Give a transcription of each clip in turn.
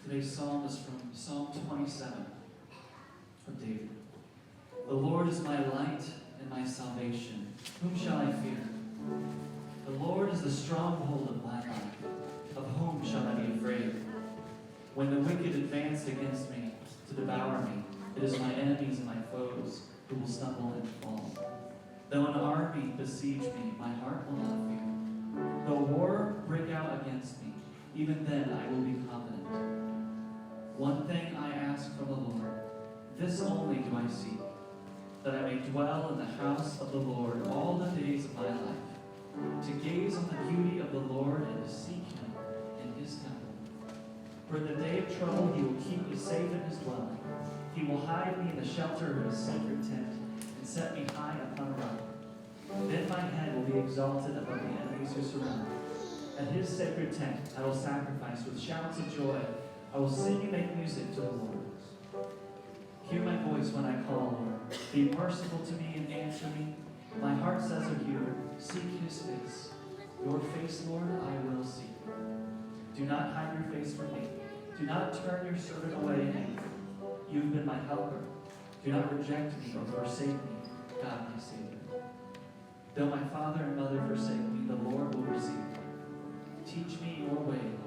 Today's psalm is from Psalm 27 of David. The Lord is my light and my salvation. Whom shall I fear? The Lord is the stronghold of my life. Of whom shall I be afraid? When the wicked advance against me to devour me, it is my enemies and my foes who will stumble and fall. Though an army besiege me, my heart will not fear. Though war break out against me, even then I will be confident. One thing I ask from the Lord, this only do I seek, that I may dwell in the house of the Lord all the days of my life, to gaze on the beauty of the Lord and to seek him in his temple. For in the day of trouble he will keep me safe in his dwelling. He will hide me in the shelter of his sacred tent and set me high upon a rock. Then my head will be exalted above the enemies who surround me. At his sacred tent I will sacrifice with shouts of joy. I will sing and make music to the Lord. Hear my voice when I call, Lord. Be merciful to me and answer me. My heart says of you, seek his face. Your face, Lord, I will seek. Do not hide your face from me. Do not turn your servant away in anger. You have been my helper. Do not reject me or forsake me, God my Savior. Though my father and mother forsake me, the Lord will receive me. Teach me your way, Lord.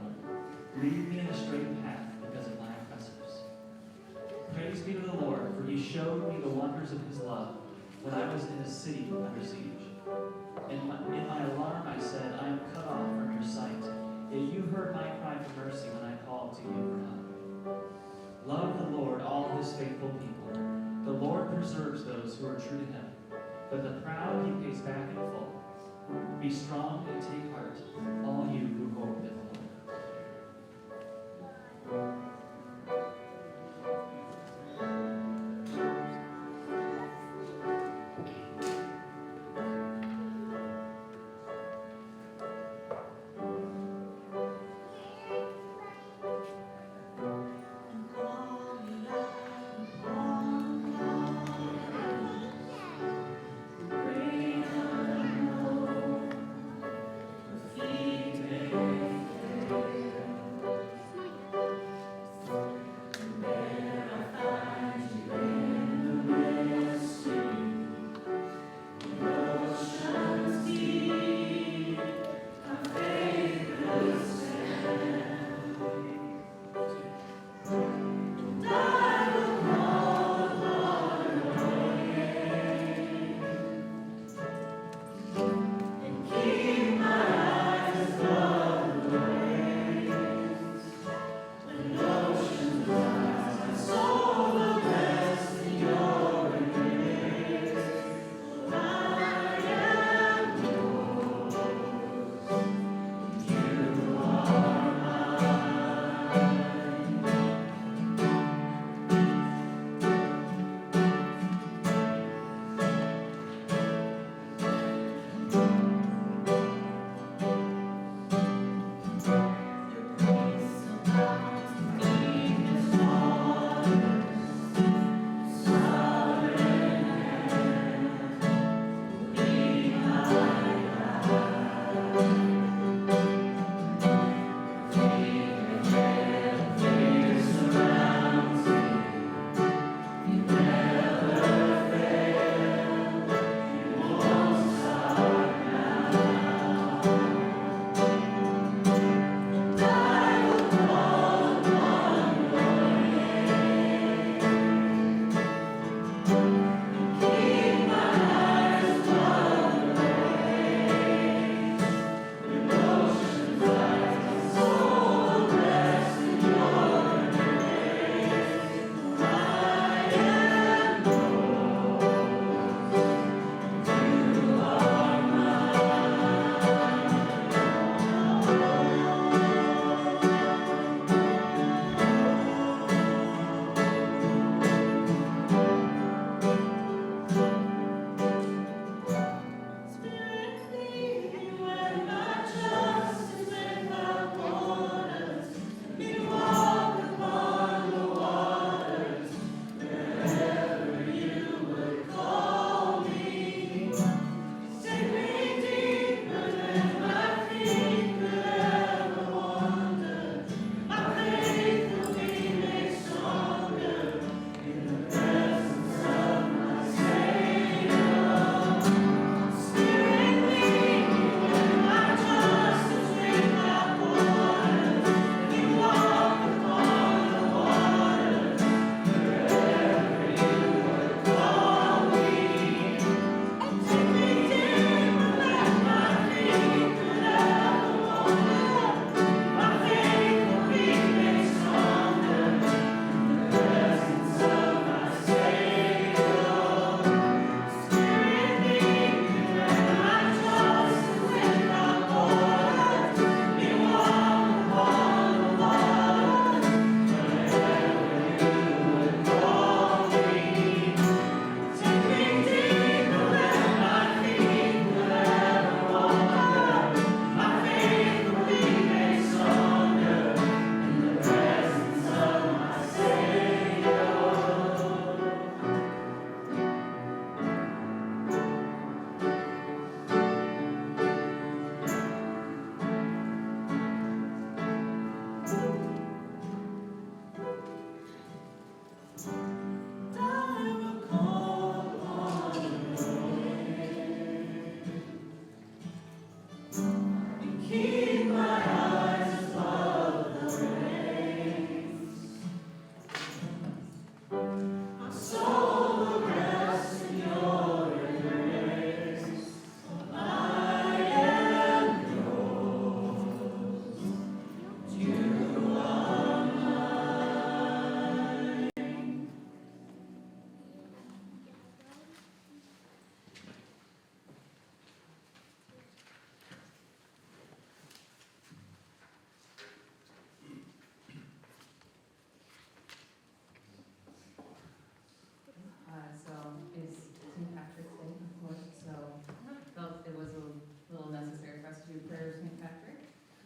Lead me in a straight path because of my oppressors. Praise be to the Lord, for he showed me the wonders of his love when I was in a city under siege. In my alarm I said, I am cut off from your sight. Yet you heard my cry for mercy when I called to you for help. Love the Lord, all his faithful people. The Lord preserves those who are true to him, but the proud he pays back in full. Be strong and take heart, all you who hope in the Lord.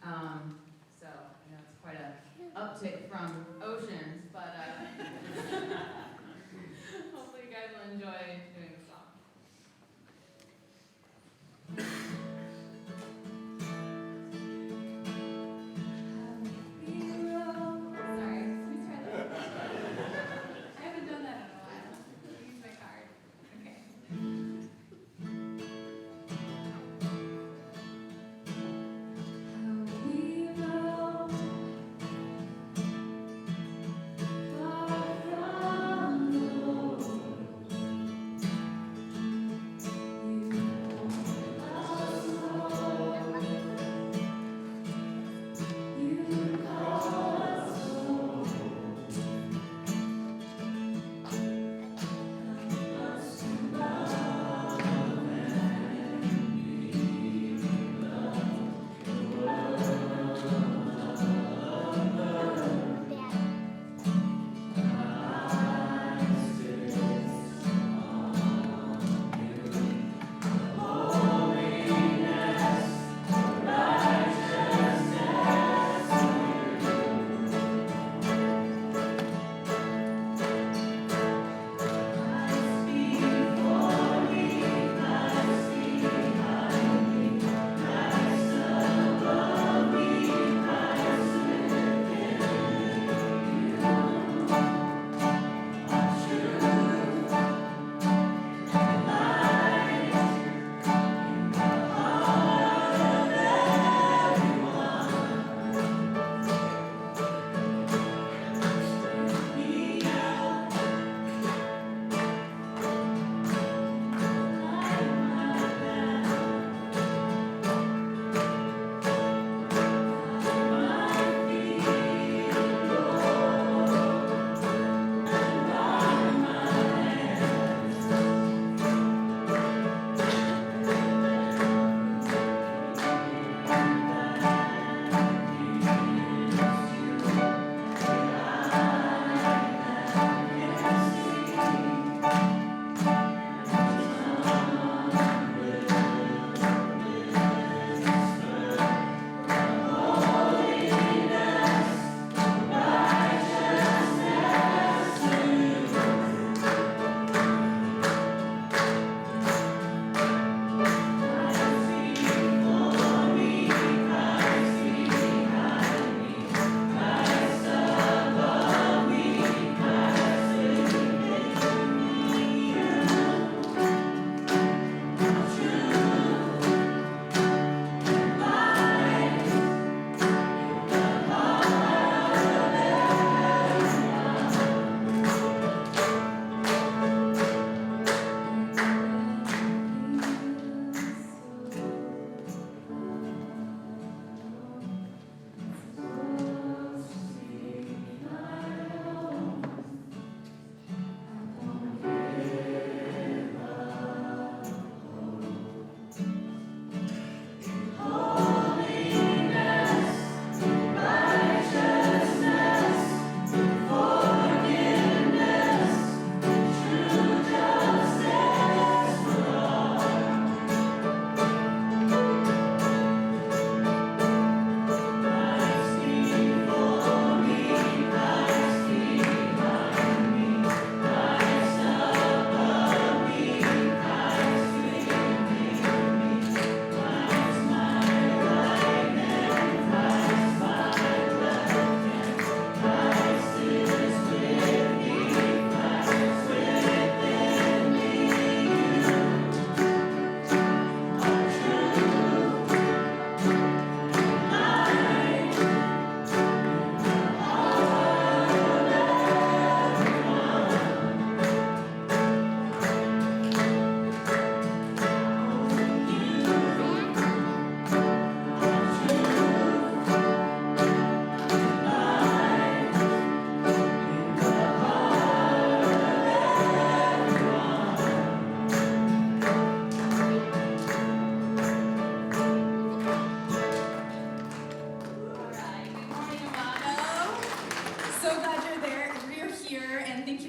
So, I know it's quite a uptick from Oceans, but hopefully you guys will enjoy doing the song. Sorry, let me try that. I haven't done that in a while. I'll use my card. Okay.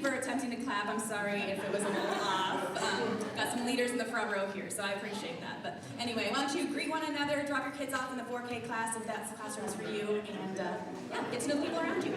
Attempting to clap. I'm sorry if it was a little off. Got some some leaders in the front row here, so I appreciate that. But anyway, why don't you greet one another, drop your kids off in the 4K class if that's the classroom is for you, and yeah, get to know the people around you.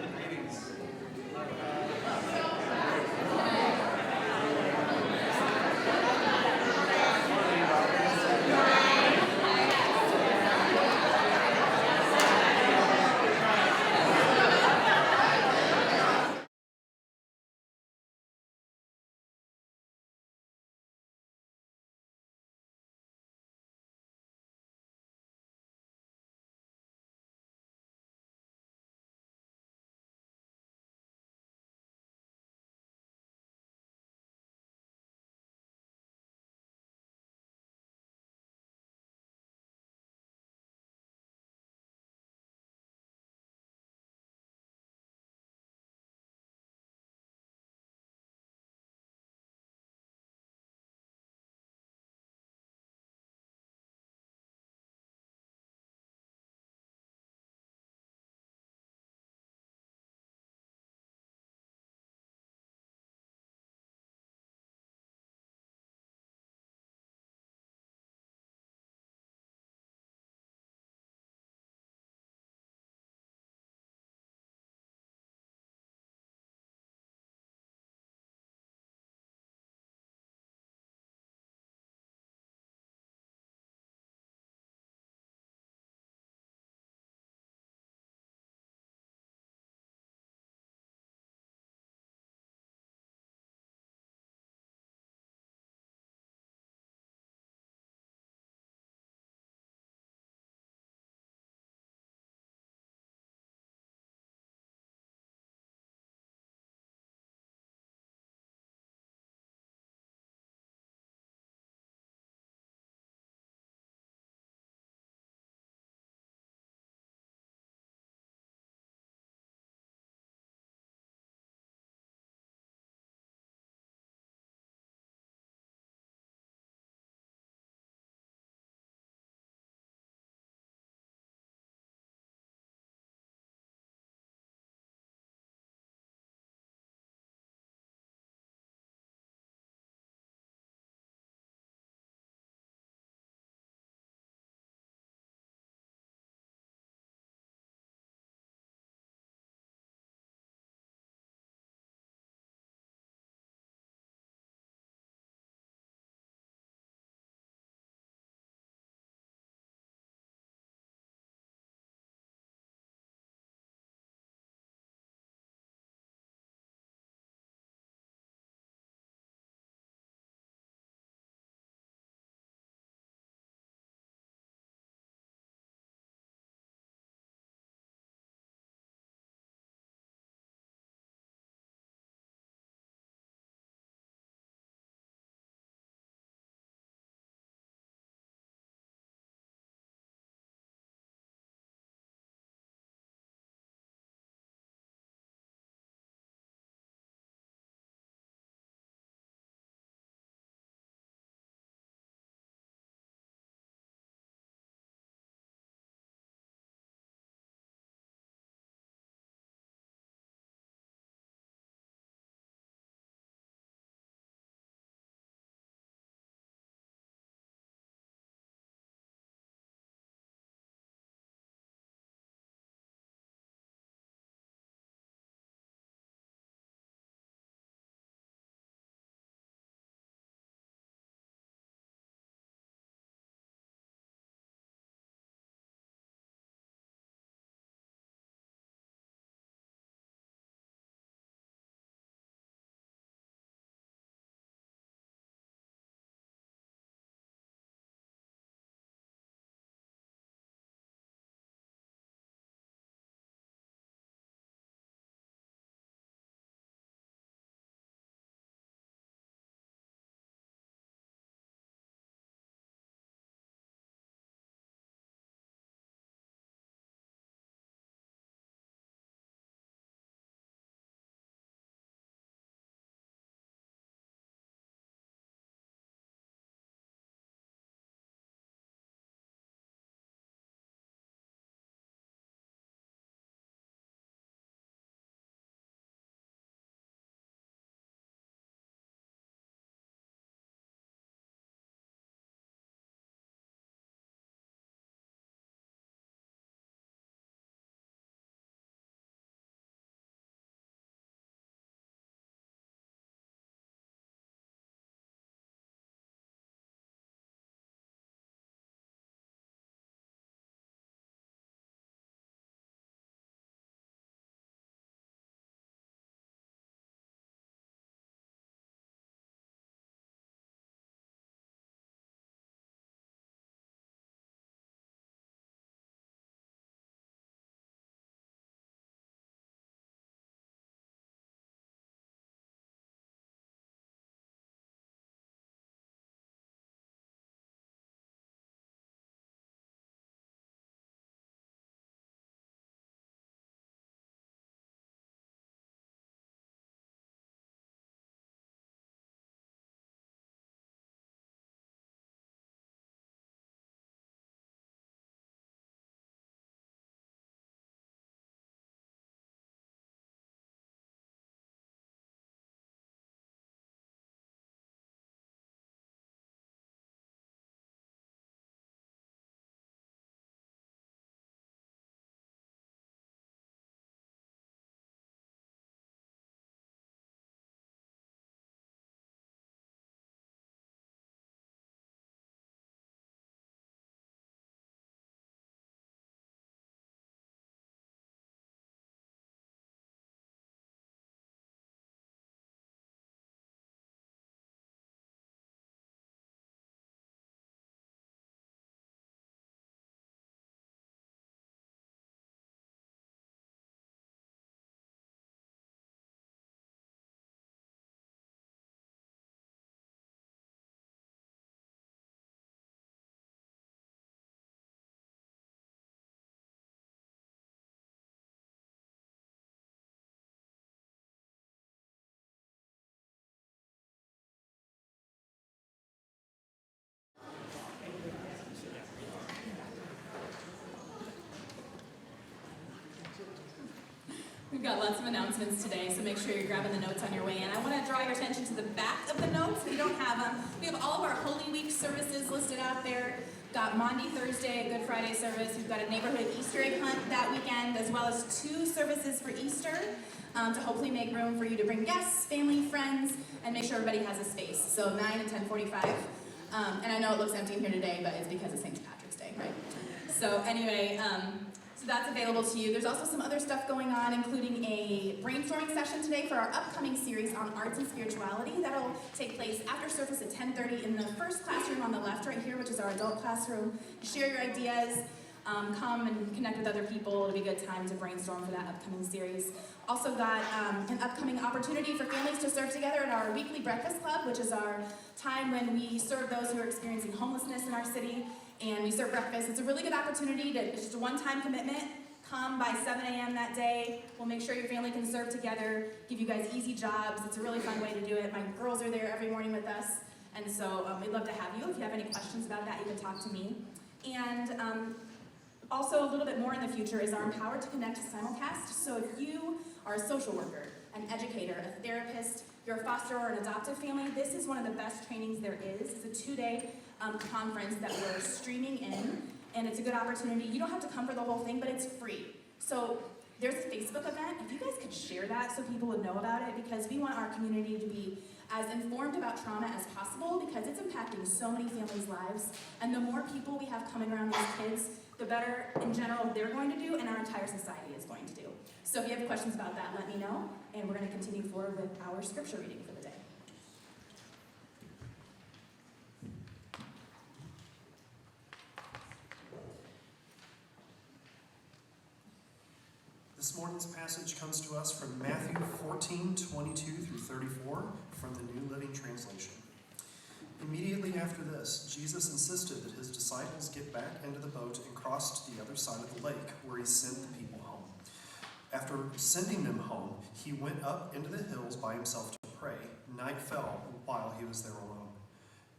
We've got lots of announcements today, so make sure you're grabbing the notes on your way in. I want to draw your attention to the back of the notes if you don't have them. We have all of our Holy Week services listed out there. Got Maundy Thursday, a Good Friday service. We've got a neighborhood Easter egg hunt that weekend, as well as 2 services for Easter to hopefully make room for you to bring guests, family, friends, and make sure everybody has a space. So 9 and 10:45. And I know it looks empty in here today, but it's because it's St. Patrick's Day, right? So anyway, so that's available to you. There's also some other stuff going on, including a brainstorming session today for our upcoming series on arts and spirituality. That'll take place after service at 10:30 in the first classroom on the left right here, which is our adult classroom. Share your ideas, come and connect with other people. It'll be a good time to brainstorm for that upcoming series. Also got an upcoming opportunity for families to serve together at our weekly breakfast club, which is our time when we serve those who are experiencing homelessness in our city. And we serve breakfast. It's a really good opportunity. It's just a one-time commitment. Come by 7 a.m. that day. We'll make sure your family can serve together, give you guys easy jobs. It's a really fun way to do it. My girls are there every morning with us. And so we'd love to have you. If you have any questions about that, you can talk to me. And also a little bit more in the future is our Empowered to Connect simulcast. So if you are a social worker, an educator, a therapist, you're a foster or an adoptive family, this is one of the best trainings there is. It's a 2-day conference that we're streaming in, and it's a good opportunity. You don't have to come for the whole thing, but it's free. So there's a Facebook event. If you guys could share that so people would know about it, because we want our community to be as informed about trauma as possible, because it's impacting so many families' lives. And the more people we have coming around these kids, the better in general they're going to do, and our entire society is going to do. So if you have questions about that, let me know, and we're going to continue forward with our scripture reading for the day. This morning's passage comes to us from Matthew 14:22 through 34 from the New Living Translation. Immediately after this, Jesus insisted that his disciples get back into the boat and cross to the other side of the lake, where he sent the people home. After sending them home, he went up into the hills by himself to pray. Night fell while he was there alone.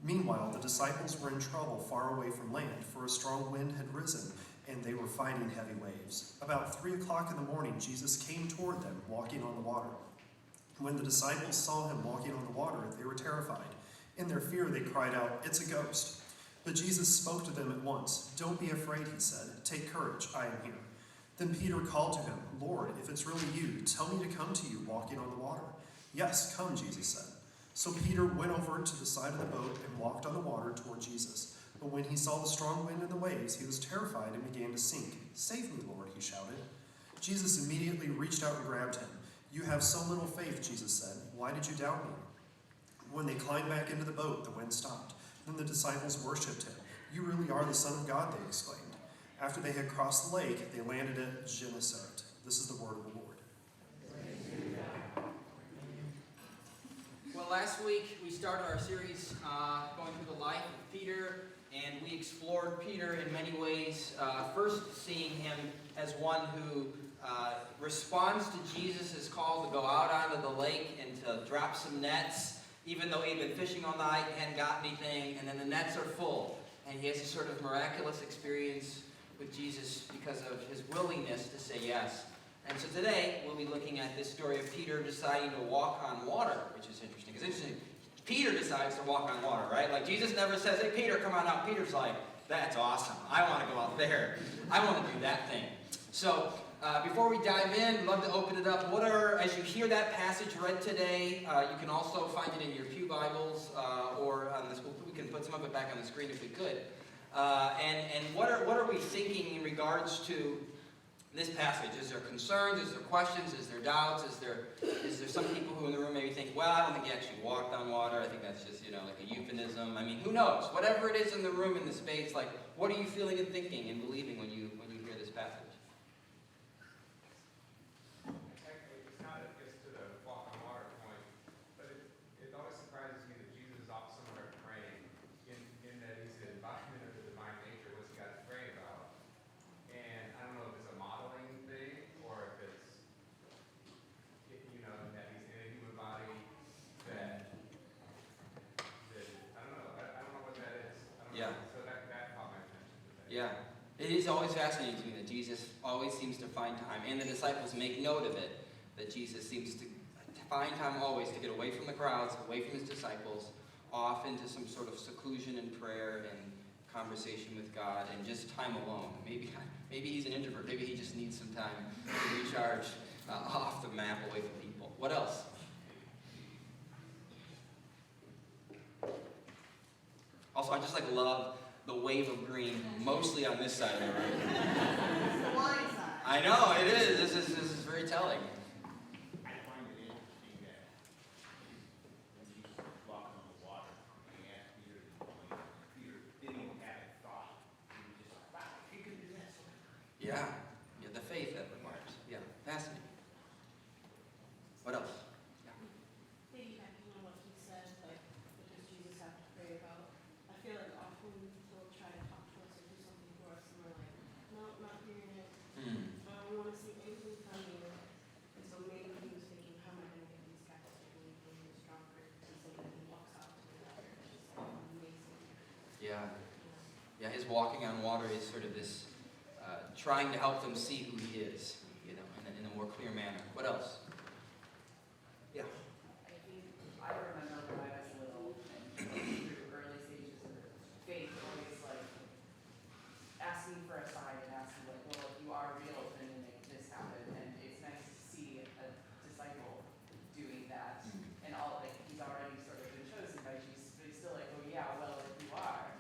Meanwhile, the disciples were in trouble far away from land, for a strong wind had risen, and they were fighting heavy waves. About 3 o'clock in the morning, Jesus came toward them, walking on the water. When the disciples saw him walking on the water, they were terrified. In their fear, they cried out, "It's a ghost." But Jesus spoke to them at once. "Don't be afraid," he said. "Take courage, I am here." Then Peter called to him, "Lord, if it's really you, tell me to come to you walking on the water." "Yes, come," Jesus said. So Peter went over to the side of the boat and walked on the water toward Jesus. But when he saw the strong wind and the waves, he was terrified and began to sink. "Save me, Lord," he shouted. Jesus immediately reached out and grabbed him. "You have so little faith," Jesus said. "Why did you doubt me?" When they climbed back into the boat, the wind stopped. Then the disciples worshipped him. "You really are the Son of God," they exclaimed. After they had crossed the lake, they landed at Gennesaret. This is the word of the Lord. Well, last week we started our series going through the life of Peter, and we explored Peter in many ways. First, seeing him as one who responds to Jesus' call to go out onto the lake and to drop some nets, even though he'd been fishing all night and hadn't got anything, and then the nets are full. And he has a sort of miraculous experience with Jesus because of his willingness to say yes. And so today, we'll be looking at this story of Peter deciding to walk on water, which is interesting. Because interesting, Peter decides to walk on water, right? Like Jesus never says, "Hey, Peter, come on out." Peter's like, "That's awesome. I want to go out there. I want to do that thing." So before we dive in, I'd love to open it up. As you hear that passage read today, you can also find it in your pew Bibles, or on this. We can put some of it back on the screen if we could. And what are we thinking in regards to this passage? Is there concerns? Is there questions? Is there doubts? Is there some people who in the room maybe think, "Well, I don't think he actually walked on water. I think that's just, like a euphemism." I mean, who knows? Whatever it is in the room, in the space, like, what are you feeling and thinking and believing when you hear this passage? It's not just to the walk on water point, but it always surprises me that Jesus is off somewhere praying, in that he's the embodiment of the divine nature. What's he got to pray about? And I don't know if it's a modeling thing or if it's, that he's in a human body that I don't know. I don't know what that is. Yeah. So that caught my attention today. Yeah. It is always fascinating to me that Jesus always seems to find time, and the disciples make note of it, that Jesus seems to find time always to get away from the crowds, away from his disciples, off into some sort of seclusion and prayer and conversation with God and just time alone. Maybe he's an introvert. Maybe he just needs some time to recharge off the map, away from people. What else? Also, I just love the wave of green, mostly on this side of the room. It's the wine side. I know, it is. This is very telling. I find it interesting that when Jesus was walking on the water, he asked Peter to join him. Peter didn't even have a thought. He was just like, wow, if you can do that, so can I. Yeah, the faith that requires. Yeah, fascinating. What else? Piggybacking on what he said, what does Jesus have to pray about? I feel like often he'll try to talk to us or do something for us, and we're like, no, not hearing it. I don't want to see anything from you. And so maybe he was thinking, how am I going to get these guys to believe in me stronger? And so then he walks out to the water, which is amazing. Yeah. Yeah, his walking on water is sort of this trying to help them see who he is, in a more clear manner. What else? Yeah. I think I remember when I was little and through early stages of faith, always asking for a sign and asking well, if you are real, then make this happen. And it's nice to see a disciple doing that. And he's already sort of been chosen by Jesus, but he's still like, oh yeah, well, if you are,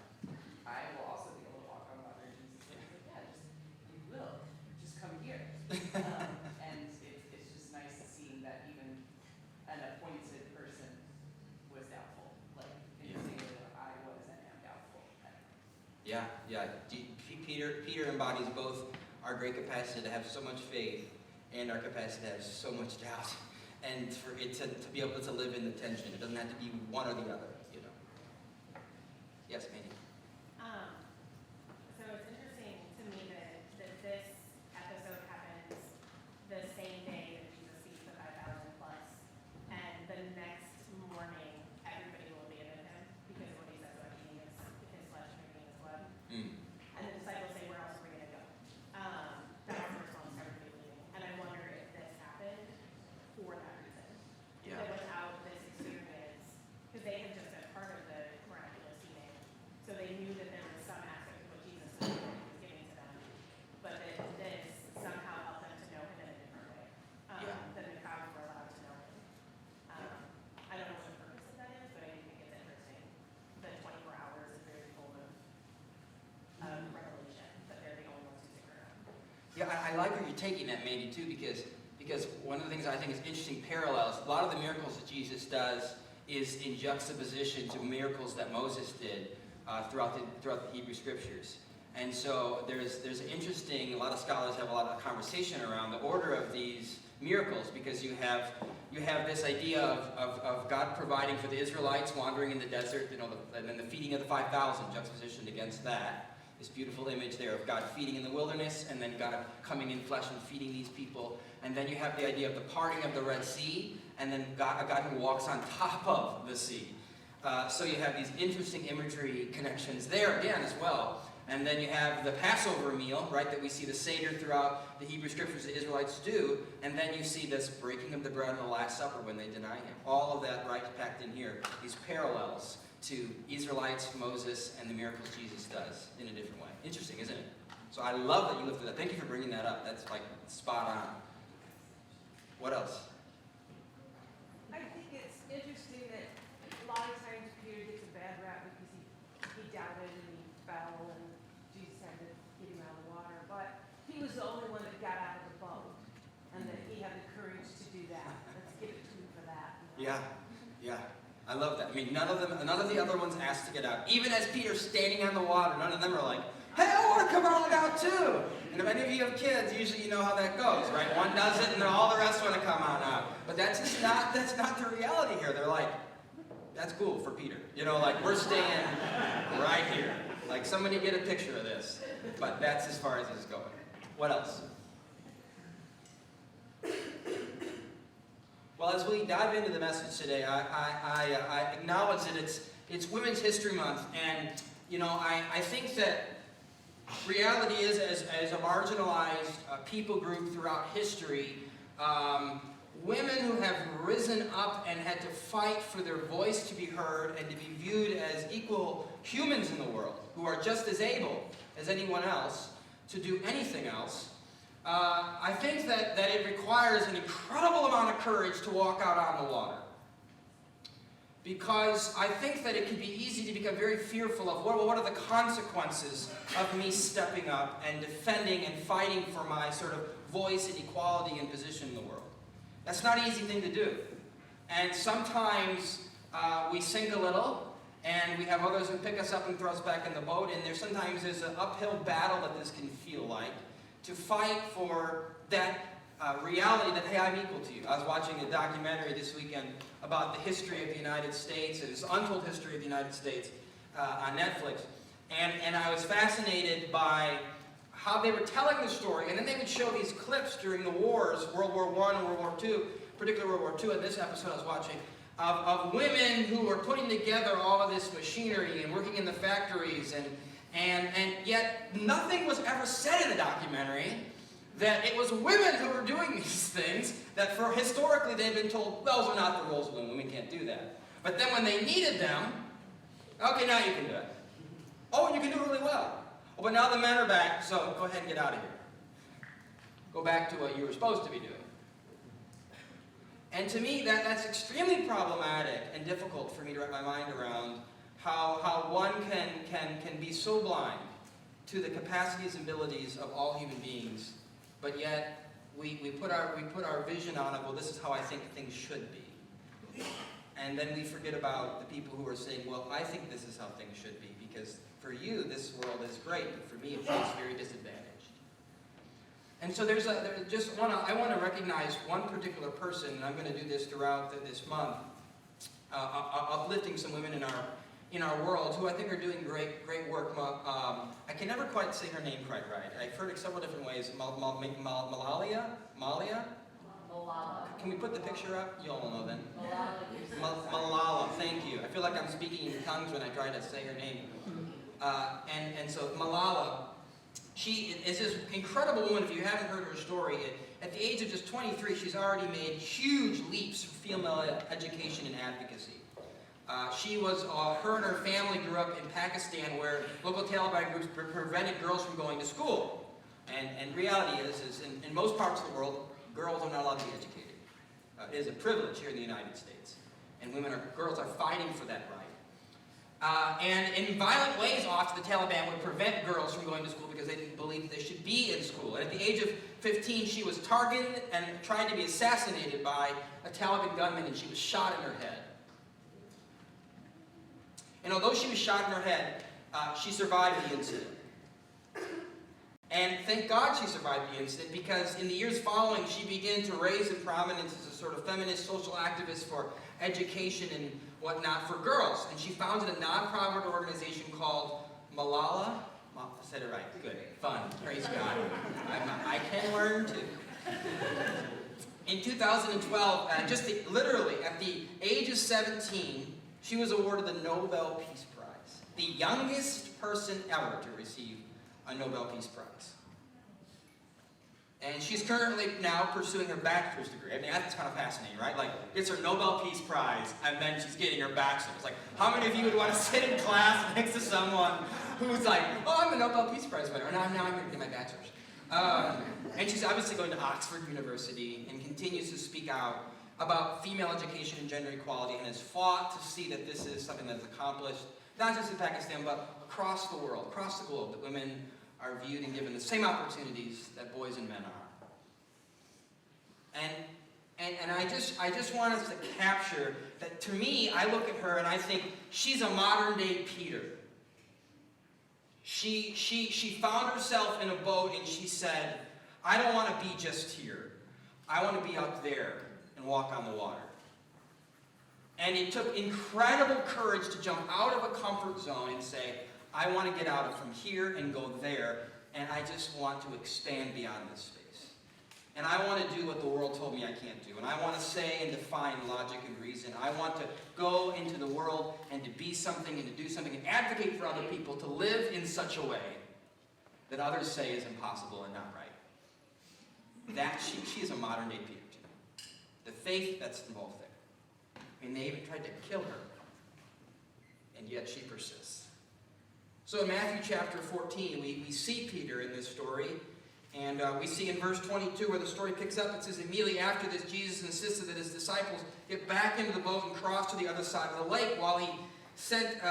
I will also be able to walk on water. And Jesus is like, yeah, you will. Just come here. And it's just nice seeing that even an appointed person was doubtful. In the same way that I was and am doubtful. Yeah. Peter embodies both our great capacity to have so much faith and our capacity to have so much doubt. And for it to be able to live in the tension. It doesn't have to be one or the other, Yes, Mandy. So it's interesting to me that this episode happens the same day that Jesus feeds the 5,000 plus, and the next morning everybody will abandon him because of what he says about eating his flesh and drinking his blood. And the disciples say, where else are we going to go? That's the response to everybody leaving. And I wonder if this happened for that reason. Yeah. That without this experience, because they had just been part of the miraculous healing, so they knew that there was some aspect of what Jesus was doing that he was giving to them, but that this somehow helped them to know him in a different way than the crowds were allowed to know him. I don't know what the purpose of that is, but I do think it's interesting. The 24 hours is very full of revelation, but they're the only ones who stick around. Yeah, I like where you're taking that, Mandy, too, because one of the things I think is interesting parallels, a lot of the miracles that Jesus does is in juxtaposition to miracles that Moses did throughout the Hebrew Scriptures. And so there's an interesting, a lot of scholars have a lot of conversation around the order of these miracles, because you have this idea of God providing for the Israelites wandering in the desert, and then the feeding of the 5,000 juxtapositioned against that. This beautiful image there of God feeding in the wilderness, and then God coming in flesh and feeding these people. And then you have the idea of the parting of the Red Sea, and then a God who walks on top of the sea. So you have these interesting imagery connections there again as well. And then you have the Passover meal, right, that we see the Seder throughout the Hebrew Scriptures the Israelites do. And then you see this breaking of the bread in the Last Supper when they deny him. All of that, right, packed in here. These parallels to Israelites, Moses, and the miracles Jesus does in a different way. Interesting, isn't it? So I love that you lifted that. Thank you for bringing that up. That's spot on. What else? I think it's interesting that a lot of times Peter gets a bad rap because he doubted and he fell and Jesus had to get him out of the water. But he was the only one that got out of the boat and that he had the courage to do that. Let's give it to him for that. Yeah. I love that. I mean, none of the other ones asked to get out. Even as Peter's standing on the water, none of them are like, hey, I want to come out too. And if any of you have kids, usually you know how that goes, right? One does it, and then all the rest want to come on out. But that's not the reality here. They're like, that's cool for Peter. We're staying right here. Somebody get a picture of this. But that's as far as it's going. What else? Well, as we dive into the message today, I acknowledge that it's Women's History Month, and I think that reality is, as a marginalized people group throughout history, women who have risen up and had to fight for their voice to be heard and to be viewed as equal humans in the world, who are just as able as anyone else to do anything else. I think that it requires an incredible amount of courage to walk out on the water. Because I think that it can be easy to become very fearful of what are the consequences of me stepping up and defending and fighting for my sort of voice and equality and position in the world. That's not an easy thing to do. And sometimes we sink a little, and we have others who pick us up and throw us back in the boat, and there's an uphill battle that this can feel like, to fight for that reality that, hey, I'm equal to you. I was watching a documentary this weekend about the history of the United States, and this untold history of the United States on Netflix. And I was fascinated by how they were telling the story, and then they would show these clips during the wars, World War I and World War II, particularly World War II, in this episode I was watching, of women who were putting together all of this machinery and working in the factories, and yet nothing was ever said in the documentary that it was women who were doing these things, that for historically they've been told, those are not the roles of women, we can't do that. But then when they needed them, okay, now you can do it. Oh, and you can do it really well. Oh, but now the men are back, so go ahead and get out of here. Go back to what you were supposed to be doing. And to me, that's extremely problematic and difficult for me to wrap my mind around, how one can be so blind to the capacities and abilities of all human beings, but yet we put our vision on it, well, this is how I think things should be. And then we forget about the people who are saying, well, I think this is how things should be, because for you, this world is great, but for me, it feels very disadvantaged. And so I want to recognize one particular person, and I'm going to do this throughout this month, uplifting some women in our world who I think are doing great work. I can never quite say her name quite right. I've heard it several different ways. Malia? Malala. Can we put the picture up? You all know then. Malala, thank you. I feel like I'm speaking in tongues when I try to say her name. And so Malala, she is this incredible woman. If you haven't heard her story, at the age of just 23, she's already made huge leaps for female education and advocacy. Her and her family grew up in Pakistan, where local Taliban groups prevented girls from going to school. And reality is in most parts of the world, girls are not allowed to be educated. It is a privilege here in the United States. And girls are fighting for that right. And in violent ways, often the Taliban would prevent girls from going to school because they didn't believe that they should be in school. And at the age of 15, she was targeted and tried to be assassinated by a Taliban gunman, and she was shot in her head. And although she was shot in her head, she survived the incident. And thank God she survived the incident, because in the years following, she began to raise in prominence as a sort of feminist social activist for education and whatnot for girls. And she founded a nonprofit organization called Malala. I said it right. Good. Fun. Praise God. I can learn too. In 2012, literally at the age of 17, she was awarded the Nobel Peace Prize, the youngest person ever to receive a Nobel Peace Prize. And she's currently now pursuing her bachelor's degree. I mean, that's kind of fascinating, right? Like, it's her Nobel Peace Prize, and then she's getting her bachelor's. Like, how many of you would want to sit in class next to someone who's like, oh, I'm a Nobel Peace Prize winner, and now I'm going to get my bachelor's. And she's obviously going to Oxford University and continues to speak out about female education and gender equality, and has fought to see that this is something that's accomplished, not just in Pakistan, but across the world, across the globe, that women are viewed and given the same opportunities that boys and men are. And I just want us to capture that. To me, I look at her and I think she's a modern day Peter. She found herself in a boat and she said, I don't want to be just here. I want to be out there and walk on the water. And it took incredible courage to jump out of a comfort zone and say, I want to get out from here and go there, and I just want to expand beyond this space. And I want to do what the world told me I can't do. And I want to say and define logic and reason. I want to go into the world and to be something and to do something and advocate for other people to live in such a way that others say is impossible and not right. She is a modern day Peter to me. The faith that's involved there. I mean, they even tried to kill her. And yet she persists. So in Matthew chapter 14, we see Peter in this story. And we see in verse 22 where the story picks up, it says, immediately after this, Jesus insisted that his disciples get back into the boat and cross to the other side of the lake while he sent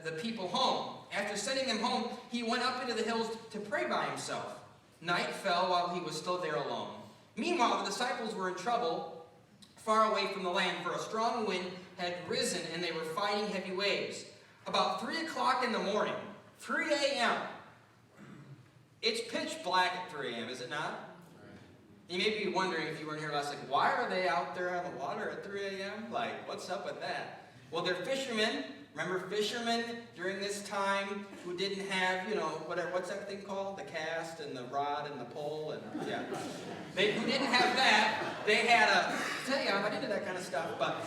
the people home. After sending them home, he went up into the hills to pray by himself. Night fell while he was still there alone. Meanwhile, the disciples were in trouble far away from the land, for a strong wind had risen and they were fighting heavy waves. About 3 o'clock in the morning, 3 a.m., it's pitch black at 3 a.m., is it not? You may be wondering if you weren't here last week, why are they out there on the water at 3 a.m.? Like, what's up with that? Well, they're fishermen. Remember fishermen during this time who didn't have, what's that thing called? The cast and the rod and the pole and, yeah. Who didn't have that, they had I'm not into that kind of stuff, but,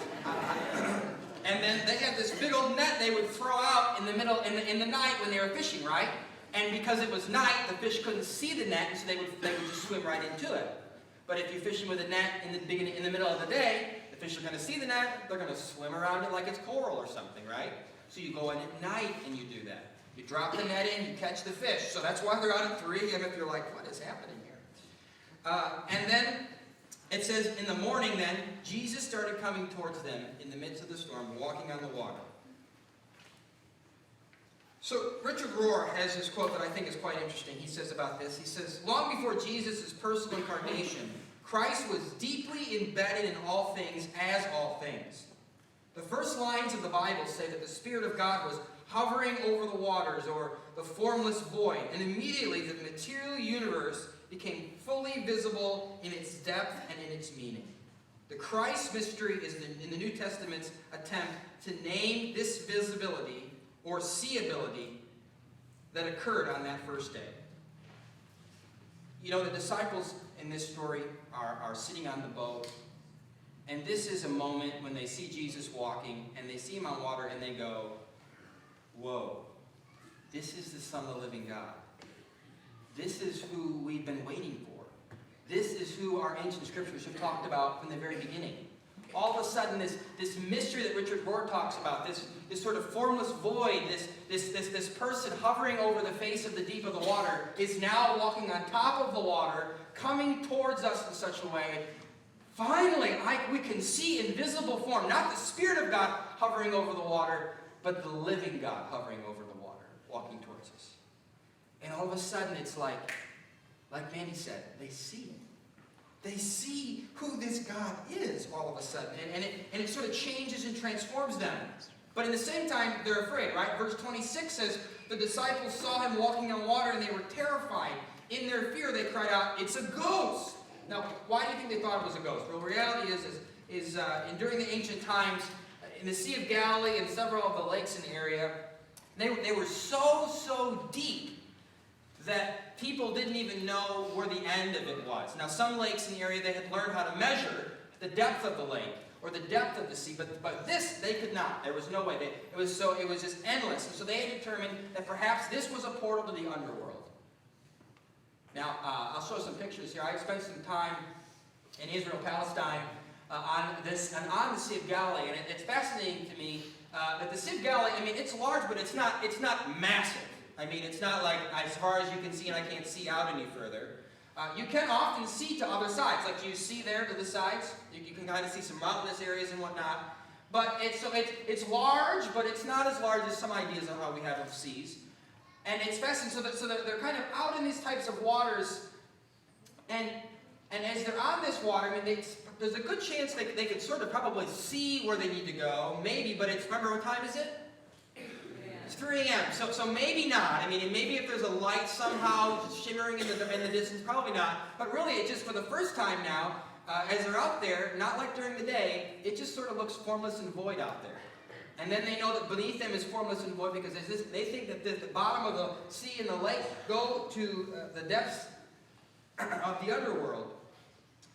and then they had this big old net they would throw out in the middle, in the night when they were fishing, right? And because it was night, the fish couldn't see the net, and so they would just swim right into it. But if you're fishing with a net in the middle of the day, the fish are going to see the net, they're going to swim around it like it's coral or something, right? So you go in at night and you do that. You drop the net in, you catch the fish. So that's why they're out at 3 a.m. if you're like, what is happening here? And then it says, in the morning then, Jesus started coming towards them in the midst of the storm, walking on the water. So Richard Rohr has this quote that I think is quite interesting. He says about this, he says, long before Jesus' personal incarnation, Christ was deeply embedded in all things as all things. The first lines of the Bible say that the Spirit of God was hovering over the waters or the formless void, and immediately the material universe became fully visible in its depth and in its meaning. The Christ mystery is in the New Testament's attempt to name this visibility or seeability that occurred on that first day. The disciples in this story are sitting on the boat, and this is a moment when they see Jesus walking, and they see him on water, and they go, whoa, this is the Son of the living God. This is who we've been waiting for. This is who our ancient scriptures have talked about from the very beginning. All of a sudden, this mystery that Richard Rohr talks about, this sort of formless void, this person hovering over the face of the deep of the water, is now walking on top of the water, coming towards us in such a way. Finally, we can see in visible form, not the Spirit of God hovering over the water, but the living God hovering over the water, walking towards us. And all of a sudden, it's like Mandy said, they see it. They see who this God is all of a sudden. And it sort of changes and transforms them. But in the same time, they're afraid, right? Verse 26 says, the disciples saw him walking on water and they were terrified. In their fear, they cried out, it's a ghost. Now, why do you think they thought it was a ghost? Well, the reality is during the ancient times, in the Sea of Galilee and several of the lakes in the area, they were so deep that people didn't even know where the end of it was. Now, some lakes in the area, they had learned how to measure the depth of the lake or the depth of the sea, but this, they could not. There was no way. It was just endless. And so they had determined that perhaps this was a portal to the underworld. Now, I'll show some pictures here. I spent some time in Israel, Palestine, on the Sea of Galilee, and it's fascinating to me that the Sea of Galilee, it's large, but it's not massive. It's not like as far as you can see and I can't see out any further. You can often see to other sides, like you see there to the sides. You can kind of see some mountainous areas and whatnot. But it's large, but it's not as large as some ideas on how we have of seas. And it's fascinating. So they're kind of out in these types of waters, and as they're on this water, there's a good chance they could sort of probably see where they need to go, maybe. But remember what time is it? It's 3 a.m. So maybe not. Maybe if there's a light somehow shimmering in the distance, probably not. But really, it's just for the first time now, as they're out there, not like during the day, it just sort of looks formless and void out there. And then they know that beneath them is formless and void because they think that the bottom of the sea and the lake go to the depths of the underworld.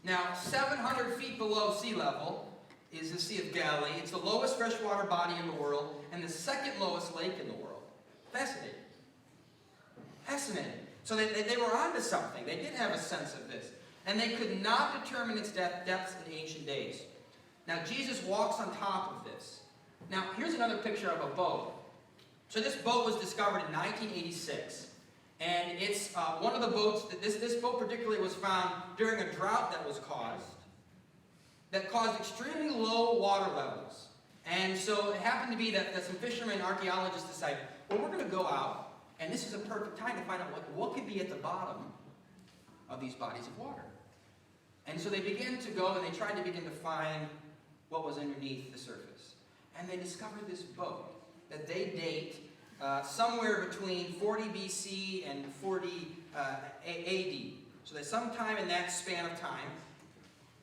Now, 700 feet below sea level is the Sea of Galilee. It's the lowest freshwater body in the world and the second lowest lake in the world. Fascinating. So they were onto something. They did have a sense of this. and they could not determine its depths in ancient days. Now Jesus walks on top of this. Now here's another picture of a boat. So this boat was discovered in 1986. And it's one of the boats, this boat particularly was found during a drought that caused extremely low water levels. And so it happened to be that some fishermen and archaeologists decided, well, we're going to go out, and this is a perfect time to find out what could be at the bottom of these bodies of water. And so they began to go, and they tried to begin to find what was underneath the surface. And they discovered this boat that they date somewhere between 40 BC and 40 AD. So there's sometime in that span of time.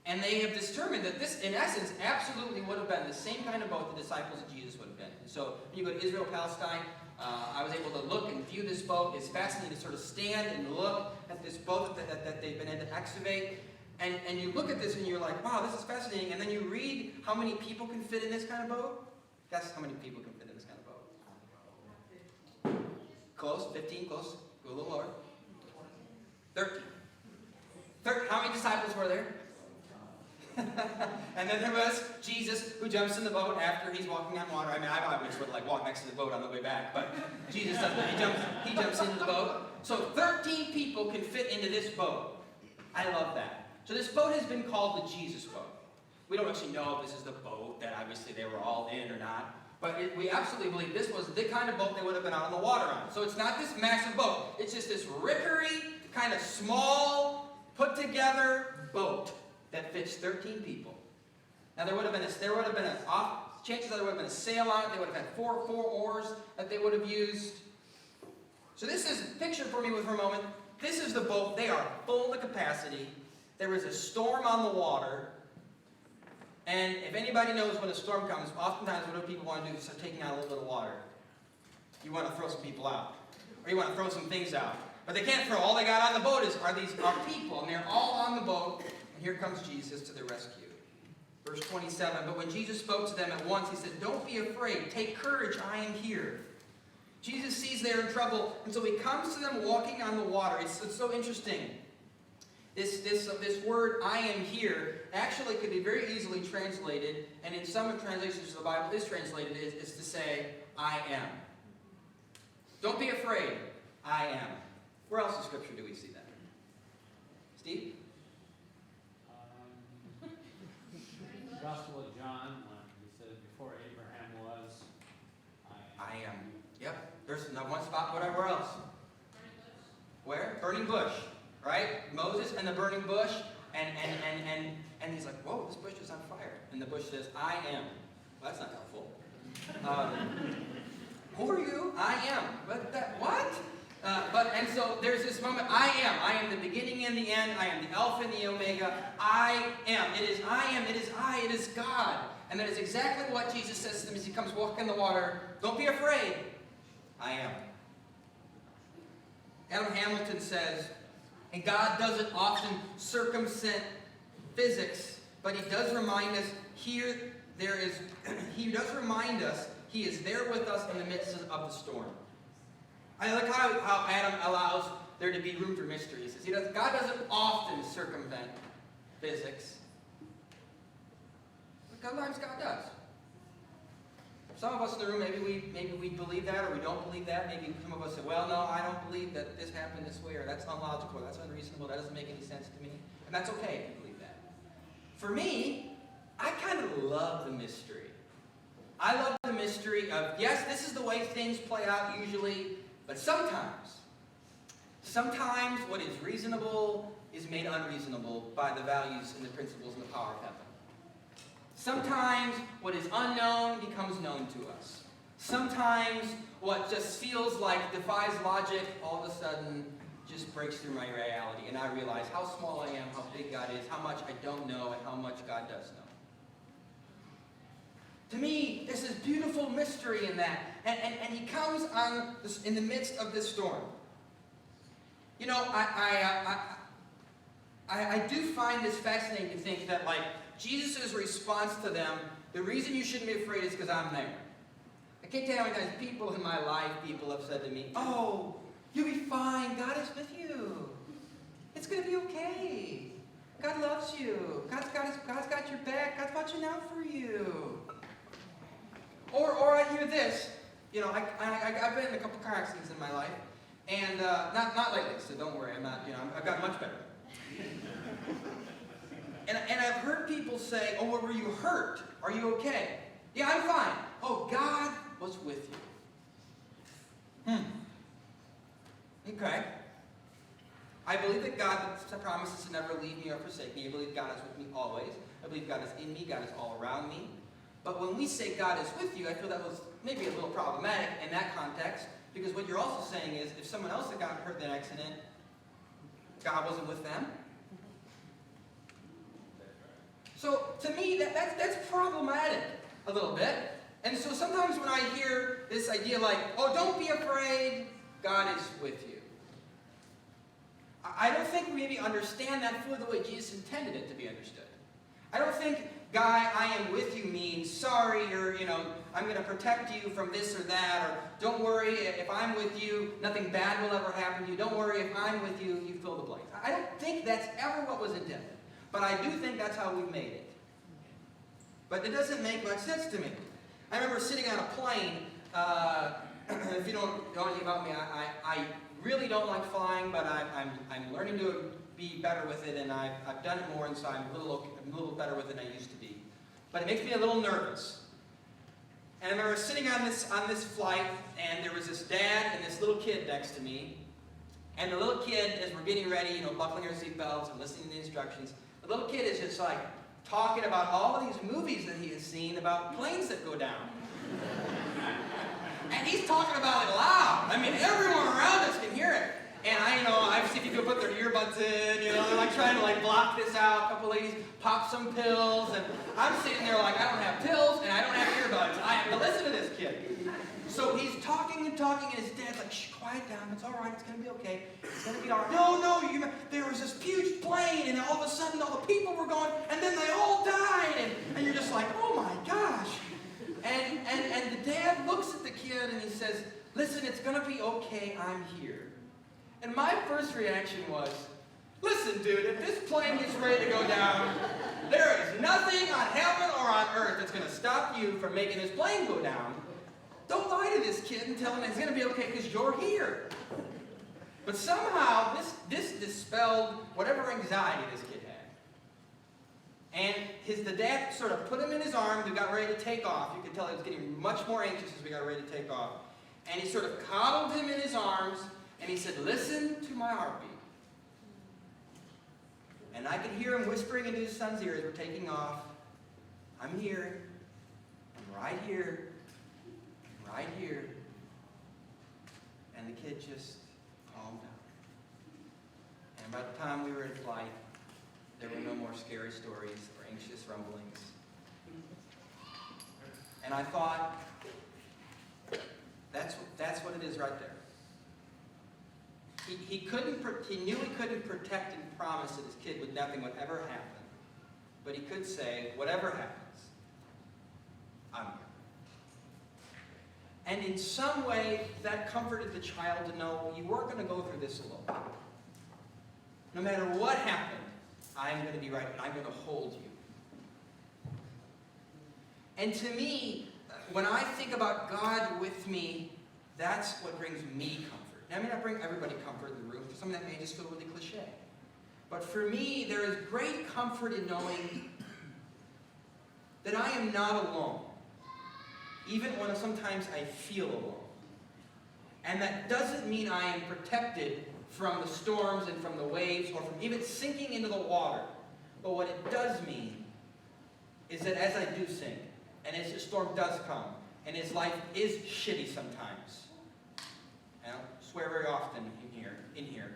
And they have determined that this, in essence, absolutely would have been the same kind of boat the disciples of Jesus would have been. So when you go to Israel, Palestine, I was able to look and view this boat. It's fascinating to sort of stand and look at this boat that they've been able to excavate. And you look at this and you're like, wow, this is fascinating. And then you read how many people can fit in this kind of boat. Guess how many people can fit in this kind of boat? Close, 15, close. Go a little lower. 13. How many disciples were there? And then there was Jesus, who jumps in the boat after he's walking on water. I mean, I would sort of like walk next to the boat on the way back, but Jesus doesn't. He jumps into the boat. So 13 people can fit into this boat. I love that. So this boat has been called the Jesus boat. We don't actually know if this is the boat that obviously they were all in or not, but we absolutely believe this was the kind of boat they would have been out on the water on. So it's not this massive boat. It's just this rickery, kind of small, put-together boat that fits 13 people. Now chances are there would have been a sail on it. They would have had four oars that they would have used. So this is, picture for me for a moment, this is the boat. They are full to capacity. There is a storm on the water. And if anybody knows when a storm comes, oftentimes what do people want to do is start taking out a little bit of water. You want to throw some people out. Or you want to throw some things out. But they can't throw. All they got on the boat are people. And they're all on the boat. And here comes Jesus to their rescue. Verse 27, but when Jesus spoke to them at once, he said, don't be afraid. Take courage. I am here. Jesus sees they're in trouble. And so he comes to them walking on the water. It's so interesting. This word, I am here, actually could be very easily translated, and in some translations of the Bible is translated, is to say, I am. Don't be afraid, I am. Where else in Scripture do we see that? Steve? Gospel of John, he said, before Abraham was, I am. Yep. There's not one spot, whatever else. Where? Burning bush. Right? Moses and the burning bush, and he's like, whoa, this bush is on fire. And the bush says, I am. Well, that's not helpful. Who are you? I am. What? And so there's this moment, I am. I am the beginning and the end. I am the Alpha and the Omega. I am. It is I am. It is I. It is God. And that is exactly what Jesus says to them as he comes walking in the water. Don't be afraid. I am. Adam Hamilton says, and God doesn't often circumvent physics, but he does remind us he does remind us he is there with us in the midst of the storm. I like how Adam allows there to be room for mystery. He says God doesn't often circumvent physics, but sometimes God does. Some of us in the room, maybe we believe that or we don't believe that. Maybe some of us say, well, no, I don't believe that this happened this way, or that's unlogical, or that's unreasonable, that doesn't make any sense to me. And that's okay if you believe that. For me, I kind of love the mystery. I love the mystery of, yes, this is the way things play out usually, but sometimes what is reasonable is made unreasonable by the values and the principles and the power of heaven. Sometimes what is unknown becomes known to us. Sometimes what just feels like defies logic all of a sudden just breaks through my reality, and I realize how small I am, how big God is, how much I don't know, and how much God does know. To me, there's this beautiful mystery in that. And he comes in the midst of this storm. You know, I do find this fascinating to think that, like, Jesus' response to them, the reason you shouldn't be afraid is because I'm there. I can't tell you how many times people in my life, people have said to me, oh, you'll be fine, God is with you. It's going to be okay. got you. God's got your back. God's watching out for you. Or I hear this. You know, I've been in a couple car accidents in my life, and not lately. So don't worry. I'm not. You know, I've gotten much better. And I've heard people say, "Oh, were you hurt? Are you okay?" Yeah, I'm fine. Oh, God was with you. Okay. I believe that God promises to never leave me or forsake me. I believe God is with me always. I believe God is in me. God is all around me. But when we say God is with you, I feel that was maybe a little problematic in that context, because what you're also saying is if someone else that got hurt in that accident, God wasn't with them. So to me, that's problematic a little bit. And so sometimes when I hear this idea like, oh, don't be afraid, God is with you. I don't think we maybe understand that fully the way Jesus intended it to be understood. I don't think, God, I am with you means, sorry, or, I'm going to protect you from this or that, or don't worry, if I'm with you, nothing bad will ever happen to you. Don't worry, if I'm with you, you fill the blank. I don't think that's ever what was intended. But I do think that's how we've made it. But it doesn't make much sense to me. I remember sitting on a plane. If you don't know anything about me, I really don't like flying, but I'm learning to be better with it, and I've done it more, and so I'm a little better with it than I used to be. But it makes me a little nervous. And I remember sitting on this flight, and there was this dad and this little kid next to me. And the little kid, as we're getting ready, buckling our seatbelts and listening to the instructions, the little kid is just like talking about all of these movies that he has seen about planes that go down. And he's talking about it loud. I mean, everyone around us can hear it. And I've seen people put their earbuds in, they're like trying to block this out. A couple ladies pop some pills, and I'm sitting there like, I don't have pills and I don't have earbuds. I have to listen to this kid. So he's talking and talking, and his dad's like, shh, quiet down, it's all right, it's going to be okay. It's going to be all right. No, there was this huge plane, and all of a sudden all the people were gone, and then they all died. And you're just like, oh my gosh. And the dad looks at the kid and he says, listen, it's going to be okay, I'm here. And my first reaction was, listen, dude, if this plane gets ready to go down, there is nothing on heaven or on earth that's going to stop you from making this plane go down. Don't lie to this kid and tell him it's going to be okay because you're here. But somehow, this dispelled whatever anxiety this kid had. And the dad sort of put him in his arms and got ready to take off. You could tell he was getting much more anxious as we got ready to take off. And he sort of coddled him in his arms, and he said, listen to my heartbeat. And I could hear him whispering into his son's ear as we're taking off, I'm here. I'm right here. I'm right here. And the kid just calmed down. And by the time we were in flight, there were no more scary stories or anxious rumblings. And I thought, that's what it is right there. He knew he couldn't protect and promise that his kid nothing would ever happen. But he could say, whatever happens, I'm here. And in some way, that comforted the child to know you weren't going to go through this alone. No matter what happened, I'm going to be right, and I'm going to hold you. And to me, when I think about God with me, that's what brings me comfort. Now, I may not bring everybody comfort in the room. For some that may just feel really cliche. But for me, there is great comfort in knowing that I am not alone, even when sometimes I feel alone. And that doesn't mean I am protected from the storms and from the waves or from even sinking into the water. But what it does mean is that as I do sink, and as the storm does come, and as life is shitty sometimes, I don't swear very often in here.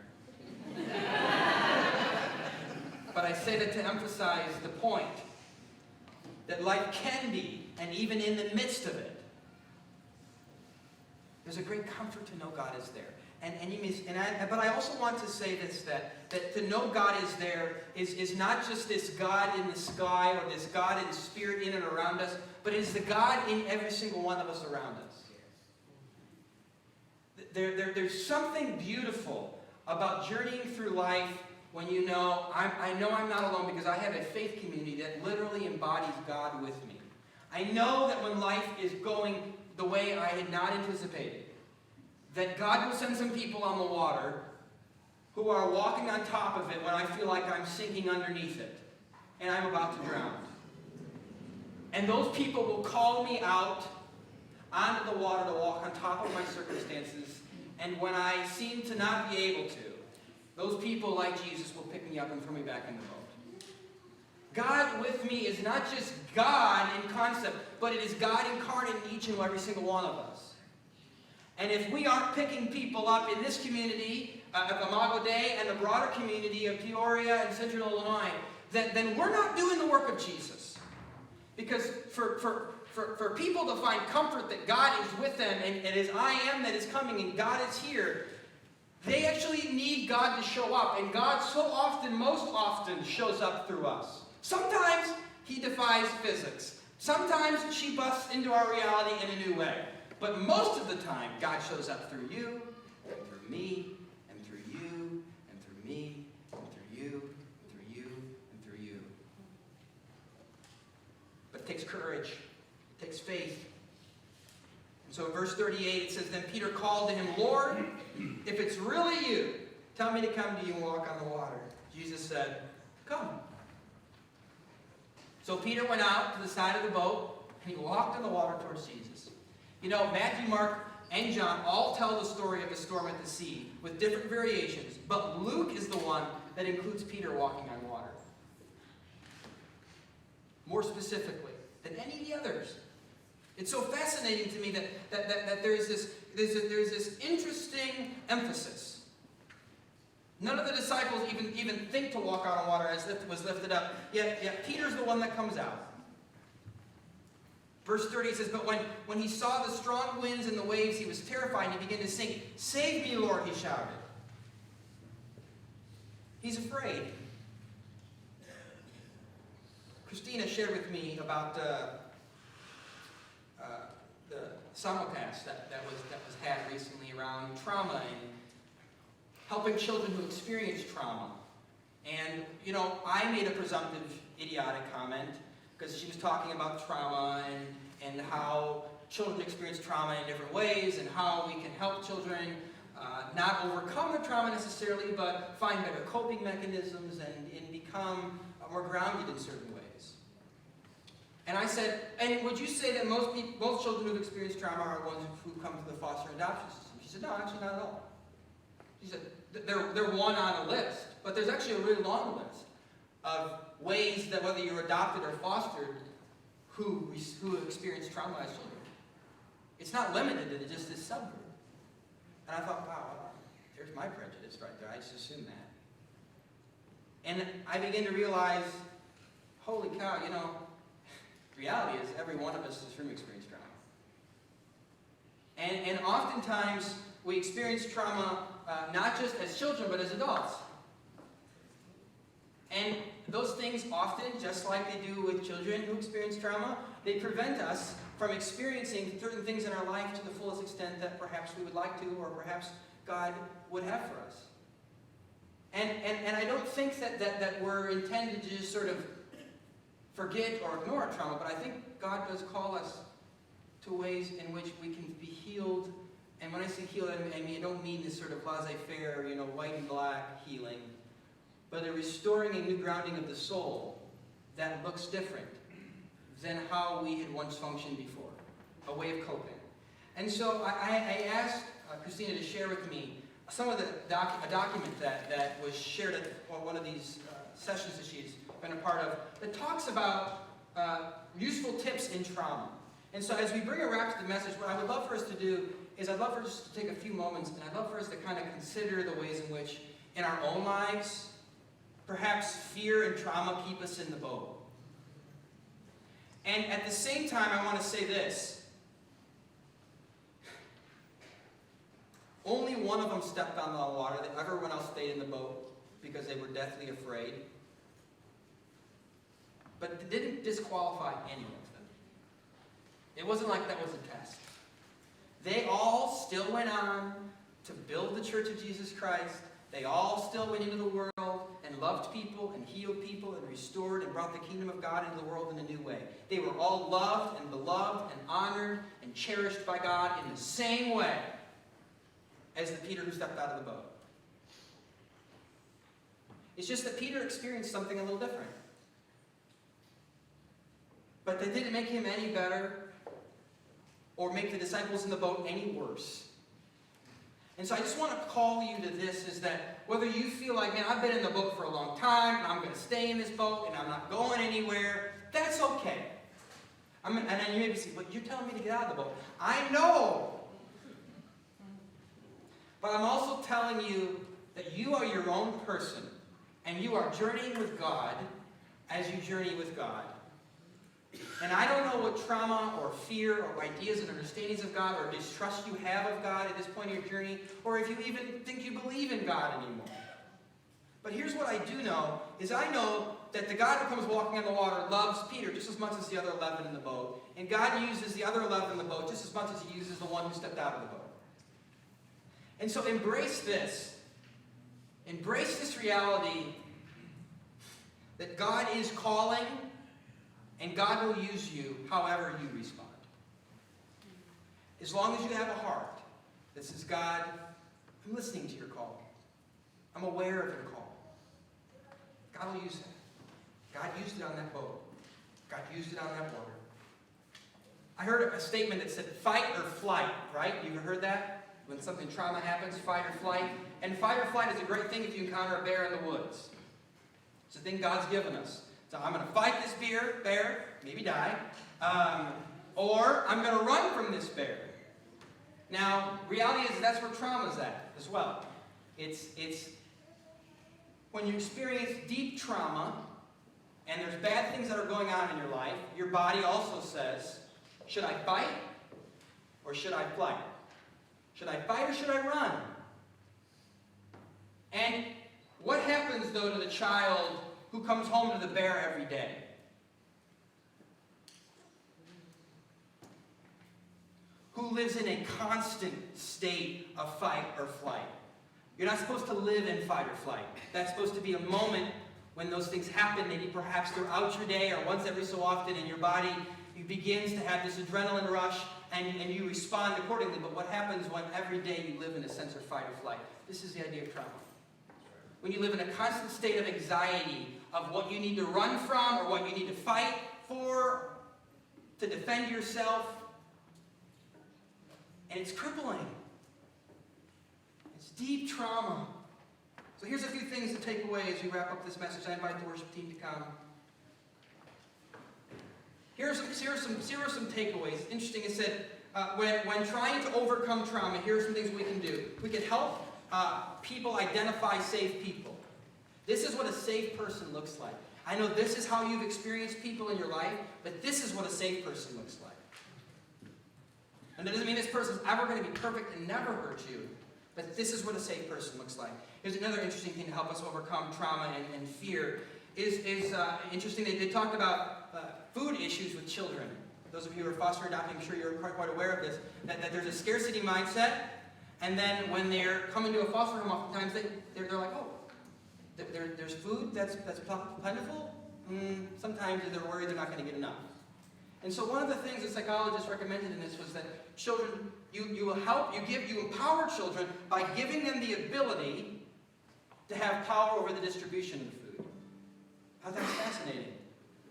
But I say that to emphasize the point that life can be, and even in the midst of it, there's a great comfort to know God is there. But I also want to say this, that to know God is there is not just this God in the sky or this God in spirit in and around us, but it is the God in every single one of us around us. There's something beautiful about journeying through life when you know, I know I'm not alone because I have a faith community that literally embodies God with me. I know that when life is going the way I had not anticipated, that God will send some people on the water who are walking on top of it when I feel like I'm sinking underneath it and I'm about to drown. And those people will call me out onto the water to walk on top of my circumstances, and when I seem to not be able to, those people, like Jesus, will pick me up and throw me back in the boat. God with me is not just God in concept, but it is God incarnate in each and every single one of us. And if we aren't picking people up in this community of Imago Dei and the broader community of Peoria and Central Illinois, then we're not doing the work of Jesus. Because for people to find comfort that God is with them and it is I am that is coming and God is here, they actually need God to show up. And God so often, most often, shows up through us. Sometimes he defies physics. Sometimes she busts into our reality in a new way. But most of the time, God shows up through you, and through me, and through you, and through me, and through you, and through you, and through you. But it takes courage. It takes faith. And so in verse 38, it says, Then Peter called to him, Lord, if it's really you, tell me to come to you and walk on the water. Jesus said, Come. So Peter went out to the side of the boat, and he walked on the water towards Jesus. You know, Matthew, Mark, and John all tell the story of the storm at the sea with different variations, but Luke is the one that includes Peter walking on water. More specifically than any of the others. It's so fascinating to me that there's this interesting emphasis. None of the disciples even think to walk on water as if it was lifted up. Yet Peter's the one that comes out. Verse 30 says, But when he saw the strong winds and the waves, he was terrified and he began to sink. Save me, Lord, he shouted. He's afraid. Christina shared with me about the simulcast that was had recently around trauma and helping children who experience trauma. And, you know, I made a presumptive, idiotic comment because she was talking about trauma and how children experience trauma in different ways and how we can help children not overcome the trauma necessarily, but find better coping mechanisms and become more grounded in certain ways. And I said, and would you say that most children who've experienced trauma are ones who come to the foster and adoption system? She said, no, actually not at all. She said, they're one on a list, but there's actually a really long list of ways that whether you're adopted or fostered who experience trauma as children. It's not limited to just this subgroup. And I thought, wow, there's my prejudice right there. I just assumed that. And I began to realize, holy cow, you know, reality is every one of us has experienced trauma. And oftentimes we experience trauma not just as children, but as adults. And those things often, just like they do with children who experience trauma, they prevent us from experiencing certain things in our life to the fullest extent that perhaps we would like to, or perhaps God would have for us. And I don't think that we're intended to just sort of forget or ignore trauma, but I think God does call us to ways in which we can be healed. And when I say healed, I don't mean this sort of laissez-faire, you know, white and black healing, but a restoring a new grounding of the soul that looks different than how we had once functioned before, a way of coping. And so I asked Christina to share with me some of a document that was shared at one of these sessions that she's been a part of that talks about useful tips in trauma. And so as we bring a wrap to the message, what I would love for us to do is I'd love for us to take a few moments and I'd love for us to kind of consider the ways in which in our own lives, perhaps fear and trauma keep us in the boat. And at the same time, I want to say this. Only one of them stepped on the water. Everyone else stayed in the boat because they were deathly afraid. But it didn't disqualify any of them. It wasn't like that was a test. They all still went on to build the Church of Jesus Christ, They all still went into the world and loved people and healed people and restored and brought the kingdom of God into the world in a new way. They were all loved and beloved and honored and cherished by God in the same way as the Peter who stepped out of the boat. It's just that Peter experienced something a little different. But that didn't make him any better or make the disciples in the boat any worse. And so I just want to call you to this, is that whether you feel like, man, I've been in the boat for a long time, and I'm going to stay in this boat, and I'm not going anywhere, that's okay. And then you may be saying, but you're telling me to get out of the boat. I know. But I'm also telling you that you are your own person, and you are journeying with God as you journey with God. And I don't know what trauma or fear or ideas and understandings of God or distrust you have of God at this point in your journey, or if you even think you believe in God anymore. But here's what I do know, is I know that the God who comes walking on the water loves Peter just as much as the other 11 in the boat. And God uses the other 11 in the boat just as much as he uses the one who stepped out of the boat. And so embrace this. Embrace this reality that God is calling, and God will use you however you respond. As long as you have a heart that says, God, I'm listening to your call. I'm aware of your call. God will use that. God used it on that boat. God used it on that water. I heard a statement that said fight or flight, right? You ever heard that? When something trauma happens, fight or flight. And fight or flight is a great thing if you encounter a bear in the woods. It's a thing God's given us. So I'm going to fight this bear, maybe die, or I'm going to run from this bear. Now, reality is that's where trauma's at as well. It's when you experience deep trauma and there's bad things that are going on in your life, your body also says, should I fight or should I flight? Should I fight or should I run? And what happens, though, to the child who comes home to the bear every day? Who lives in a constant state of fight or flight? You're not supposed to live in fight or flight. That's supposed to be a moment when those things happen, maybe perhaps throughout your day or once every so often, and your body begins to have this adrenaline rush and you respond accordingly. But what happens when every day you live in a sense of fight or flight? This is the idea of trauma. When you live in a constant state of anxiety of what you need to run from or what you need to fight for to defend yourself, and it's crippling. It's deep trauma. So here's a few things to take away as we wrap up this message. I invite the worship team to come. Here are some takeaways. It's interesting. It said, when trying to overcome trauma, here are some things we can do. We can help people identify safe people. This is what a safe person looks like. I know this is how you've experienced people in your life, but this is what a safe person looks like. And that doesn't mean this person's ever going to be perfect and never hurt you, but this is what a safe person looks like. Here's another interesting thing to help us overcome trauma and fear. Is interesting that they talked about food issues with children. Those of you who are foster adopting, I'm sure you're quite aware of this, that there's a scarcity mindset, and then when they're coming to a foster home, oftentimes they're like, oh, there's food that's plentiful? Sometimes they're worried they're not going to get enough. And so one of the things that psychologists recommended in this was that children, you empower children by giving them the ability to have power over the distribution of the food. That's fascinating.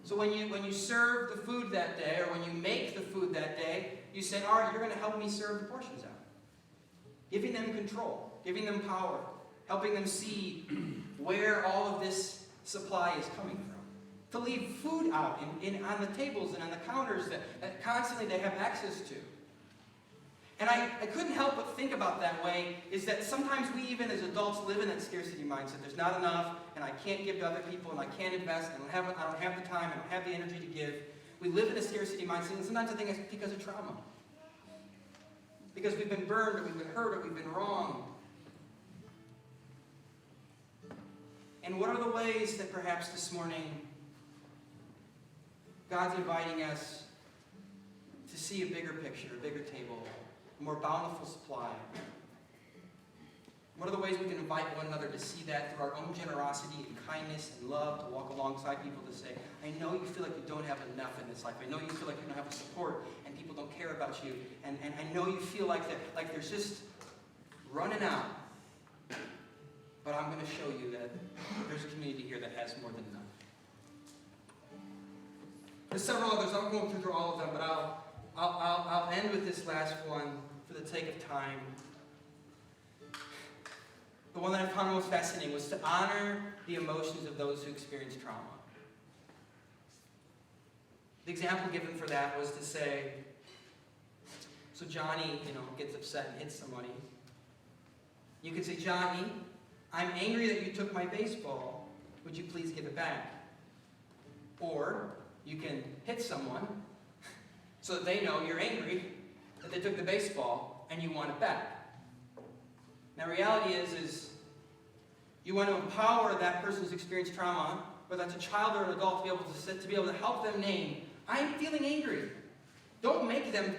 So when you serve the food that day, or when you make the food that day, you say, all right, you're going to help me serve the portions out. Giving them control, giving them power, helping them see where all of this supply is coming from. To leave food out on the tables and on the counters that constantly they have access to. And I couldn't help but think about that way, is that sometimes we even as adults live in that scarcity mindset. There's not enough, and I can't give to other people, and I can't invest, and I don't have the time, I don't have the energy to give. We live in a scarcity mindset, and sometimes I think it's because of trauma. Because we've been burned, or we've been hurt, or we've been wrong. And what are the ways that perhaps this morning God's inviting us to see a bigger picture, a bigger table, a more bountiful supply, What are the ways we can invite one another to see that through our own generosity and kindness and love, to walk alongside people to say, I know you feel like you don't have enough in this life. I know you feel like you don't have the support and people don't care about you. And I know you feel like there's just running out. But I'm going to show you that there's a community here that has more than enough. There's several others. I'm going through all of them, but I'll end with this last one for the sake of time. The one that I found most fascinating was to honor the emotions of those who experience trauma. The example given for that was to say, so Johnny, gets upset and hits somebody. You could say, Johnny, I'm angry that you took my baseball. Would you please give it back? Or you can hit someone so that they know you're angry that they took the baseball and you want it back. Now, reality is you want to empower that person who's experienced trauma, whether that's a child or an adult, to be able to help them name, I'm feeling angry. Don't make them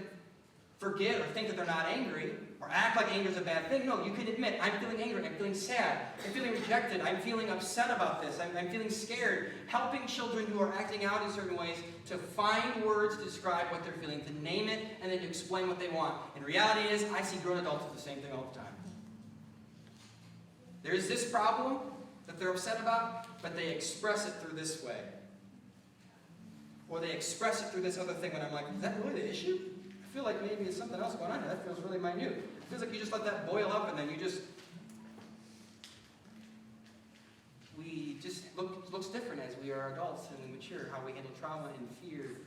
forget or think that they're not angry or act like anger is a bad thing. No, you can admit, I'm feeling angry, I'm feeling sad, I'm feeling rejected, I'm feeling upset about this, I'm feeling scared. Helping children who are acting out in certain ways to find words to describe what they're feeling, to name it, and then to explain what they want. And reality is, I see grown adults do the same thing all the time. There's this problem that they're upset about, but they express it through this way. Or they express it through this other thing when I'm like, is that really the issue? I feel like maybe it's something else going on here. That feels really minute. It feels like you just let that boil up and then we just looks different as we are adults and we mature, how we handle trauma and fear.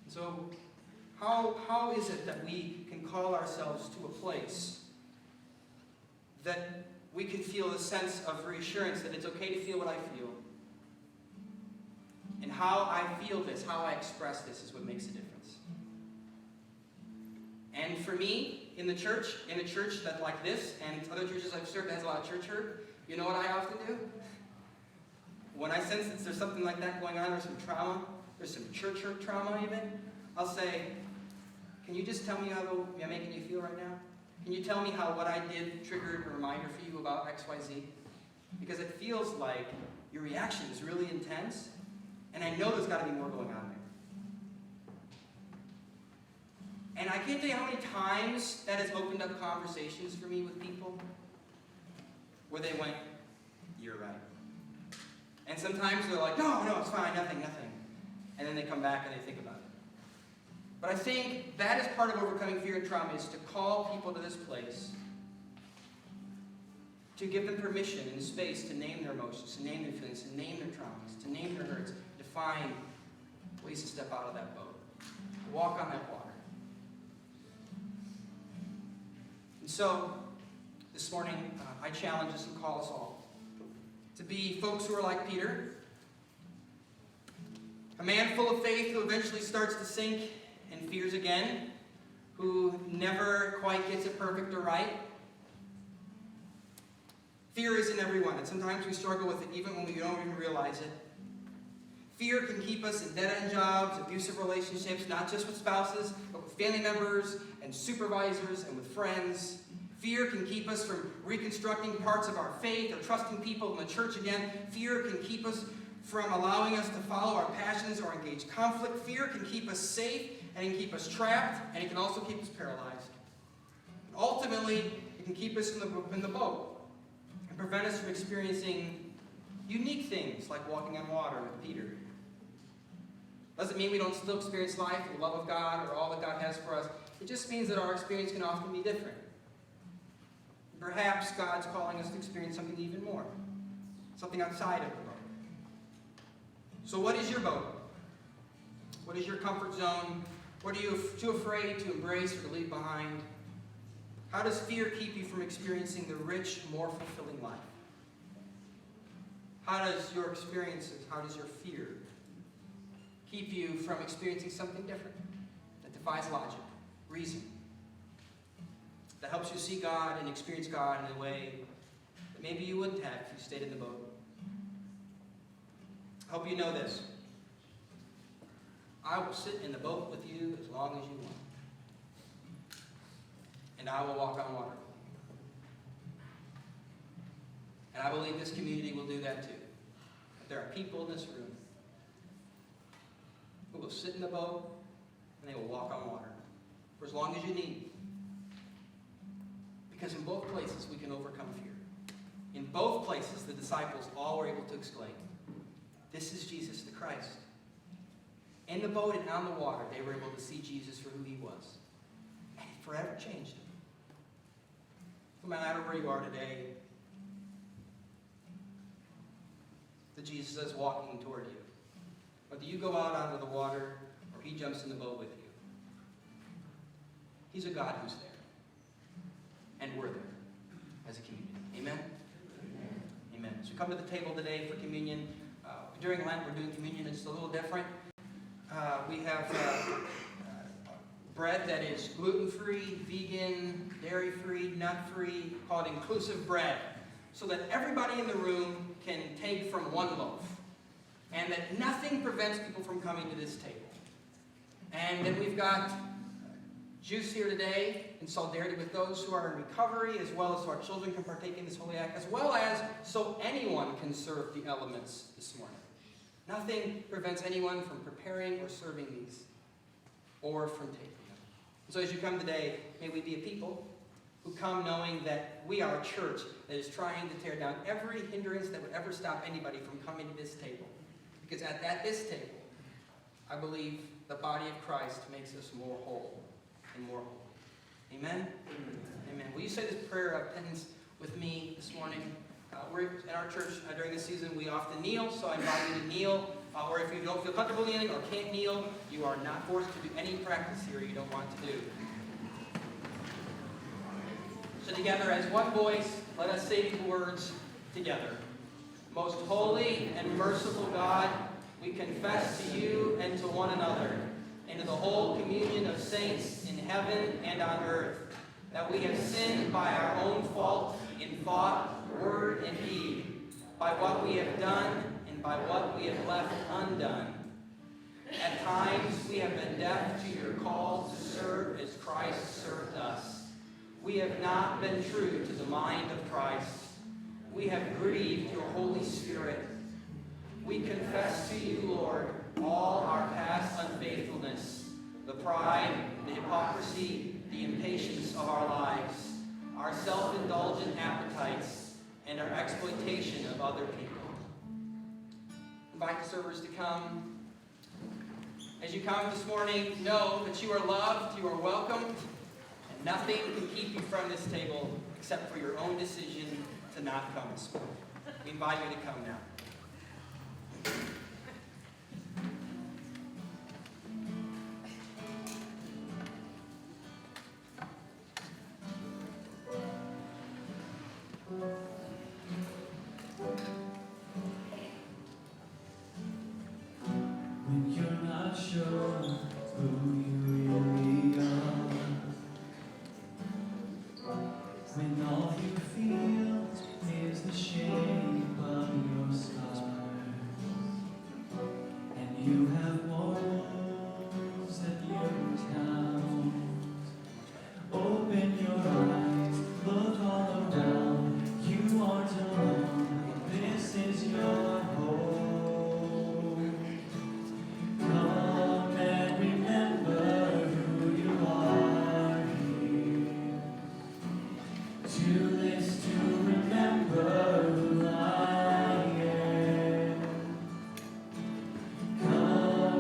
So how is it that we can call ourselves to a place that we can feel a sense of reassurance that it's okay to feel what I feel? And how I feel this, how I express this is what makes a difference. And for me, in a church that like this, and other churches I've served that has a lot of church hurt, you know what I often do? When I sense that there's something like that going on, there's some trauma, there's some church hurt trauma even, I'll say, can you just tell me how I'm making you feel right now? Can you tell me how what I did triggered a reminder for you about X, Y, Z? Because it feels like your reaction is really intense, and I know there's got to be more going on there. And I can't tell you how many times that has opened up conversations for me with people where they went, you're right. And sometimes they're like, no, it's fine, nothing. And then they come back and they think about it. But I think that is part of overcoming fear and trauma, is to call people to this place, to give them permission and space to name their emotions, to name their feelings, to name their traumas, to name their hurts, to find ways to step out of that boat, walk on that water. And so, this morning, I challenge us and call us all to be folks who are like Peter, a man full of faith who eventually starts to sink and fears again, who never quite gets it perfect or right. Fear is in everyone, and sometimes we struggle with it even when we don't even realize it. Fear can keep us in dead-end jobs, abusive relationships, not just with spouses, but with family members and supervisors and with friends. Fear can keep us from reconstructing parts of our faith or trusting people in the church again. Fear can keep us from allowing us to follow our passions or engage conflict. Fear can keep us safe, and it can keep us trapped, and it can also keep us paralyzed. Ultimately, it can keep us in the boat and prevent us from experiencing unique things like walking on water with Peter. Doesn't mean we don't still experience life and the love of God or all that God has for us. It just means that our experience can often be different. Perhaps God's calling us to experience something even more, something outside of the boat. So what is your boat? What is your comfort zone? What are you too afraid to embrace or to leave behind? How does fear keep you from experiencing the rich, more fulfilling life? How does your experiences, how does your fear keep you from experiencing something different that defies logic, reason, that helps you see God and experience God in a way that maybe you wouldn't have if you stayed in the boat? I hope you know this. I will sit in the boat with you as long as you want. and I will walk on water. And I believe this community will do that too. That there are people in this room who will sit in the boat and they will walk on water for as long as you need. Because in both places we can overcome fear. In both places the disciples all were able to exclaim, "This is Jesus the Christ." In the boat and on the water, they were able to see Jesus for who he was. And it forever changed them. No matter where you are today, that Jesus is walking toward you. Whether you go out onto the water or he jumps in the boat with you, he's a God who's there. And we're there as a community. Amen? Amen. So come to the table today for communion. During Lent, we're doing communion. It's a little different. We have bread that is gluten-free, vegan, dairy-free, nut-free, called inclusive bread, so that everybody in the room can take from one loaf, and that nothing prevents people from coming to this table. And then we've got juice here today in solidarity with those who are in recovery, as well as so our children can partake in this holy act, as well as so anyone can serve the elements this morning. Nothing prevents anyone from preparing or serving these, or from taking them. So as you come today, may we be a people who come knowing that we are a church that is trying to tear down every hindrance that would ever stop anybody from coming to this table. Because at this table, I believe the body of Christ makes us more whole and more holy. Amen? Amen. Will you say this prayer of penance with me this morning? We're in our church during this season, we often kneel, so I invite you to kneel. Or if you don't feel comfortable kneeling or can't kneel, you are not forced to do any practice here you don't want to do. So together as one voice, let us say these words together. Most holy and merciful God, we confess to you and to one another, and to the whole communion of saints in heaven and on earth, that we have sinned by our own fault in thought, word, and deed, by what we have done and by what we have left undone. At times we have been deaf to your call to serve as Christ served us. We have not been true to the mind of Christ. We have grieved your Holy Spirit. We confess to you, Lord, all our past unfaithfulness, the pride, the hypocrisy, the impatience of our lives, our self-indulgent appetites, and our exploitation of other people. Invite the servers to come. As you come this morning, know that you are loved, you are welcomed, and nothing can keep you from this table except for your own decision to not come this morning. We invite you to come now. When you're not sure who you really are, when all you feel is the shape of your scars, and you have more wounds than you count, open your eyes, look all around, you aren't alone, this is your home. Come and remember who you are here. To this to remember who I am. Come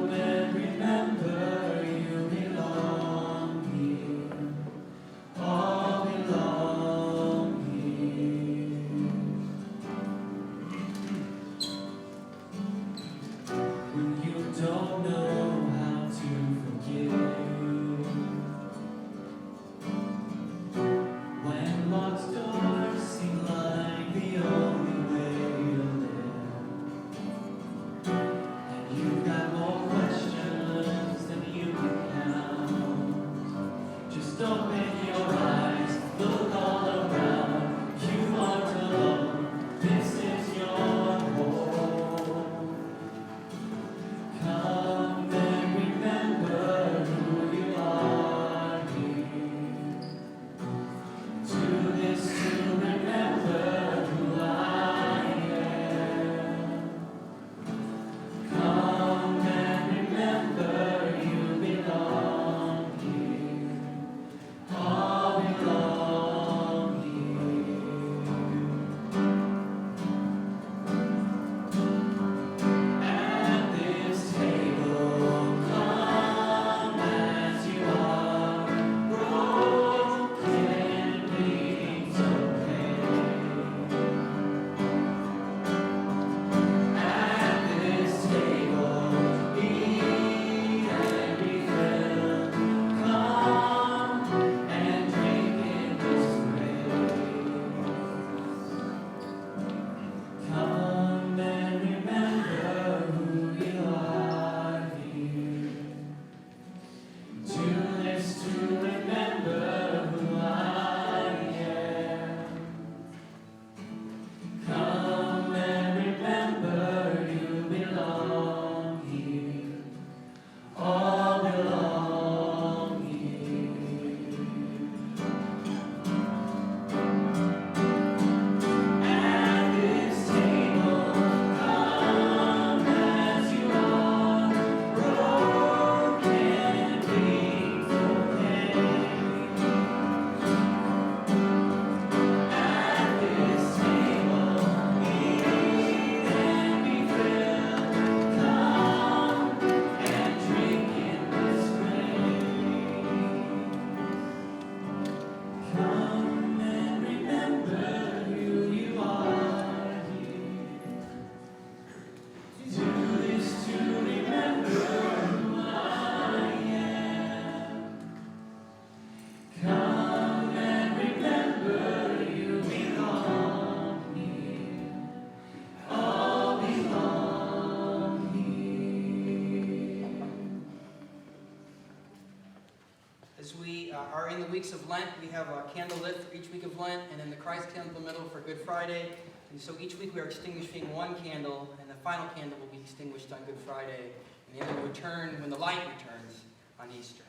weeks of Lent, we have a candle lit for each week of Lent, and then the Christ candle in the middle for Good Friday. And so each week we are extinguishing one candle, and the final candle will be extinguished on Good Friday, and then it will return when the light returns on Easter.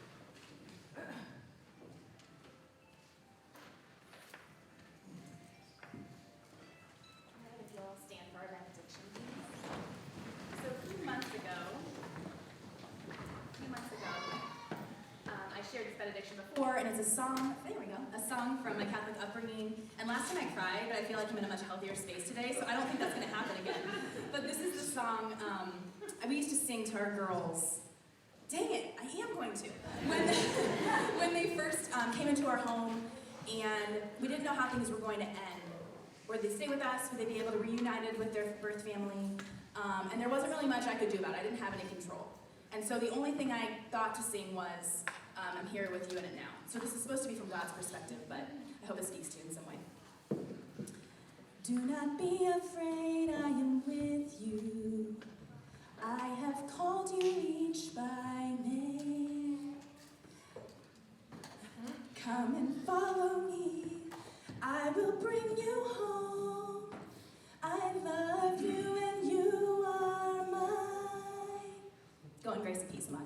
Alright, if you'll stand for our benediction, please. So a few months ago, I shared this benediction before, and it's a song, there we go, a song from my Catholic upbringing. And last time I cried, but I feel like I'm in a much healthier space today, so I don't think that's going to happen again. But this is the song we used to sing to our girls. Dang it, I am going to. When they first came into our home, and we didn't know how things were going to end. Would they stay with us? Would they be able to reunited with their birth family? And there wasn't really much I could do about it. I didn't have any control. And so the only thing I thought to sing was, I'm here with you in it now. So this is supposed to be from God's perspective, but I hope it speaks to you in some way. Do not be afraid, I am with you. I have called you each by name. Come and follow me, I will bring you home. I love you and you are mine. Go in grace and peace, Imago.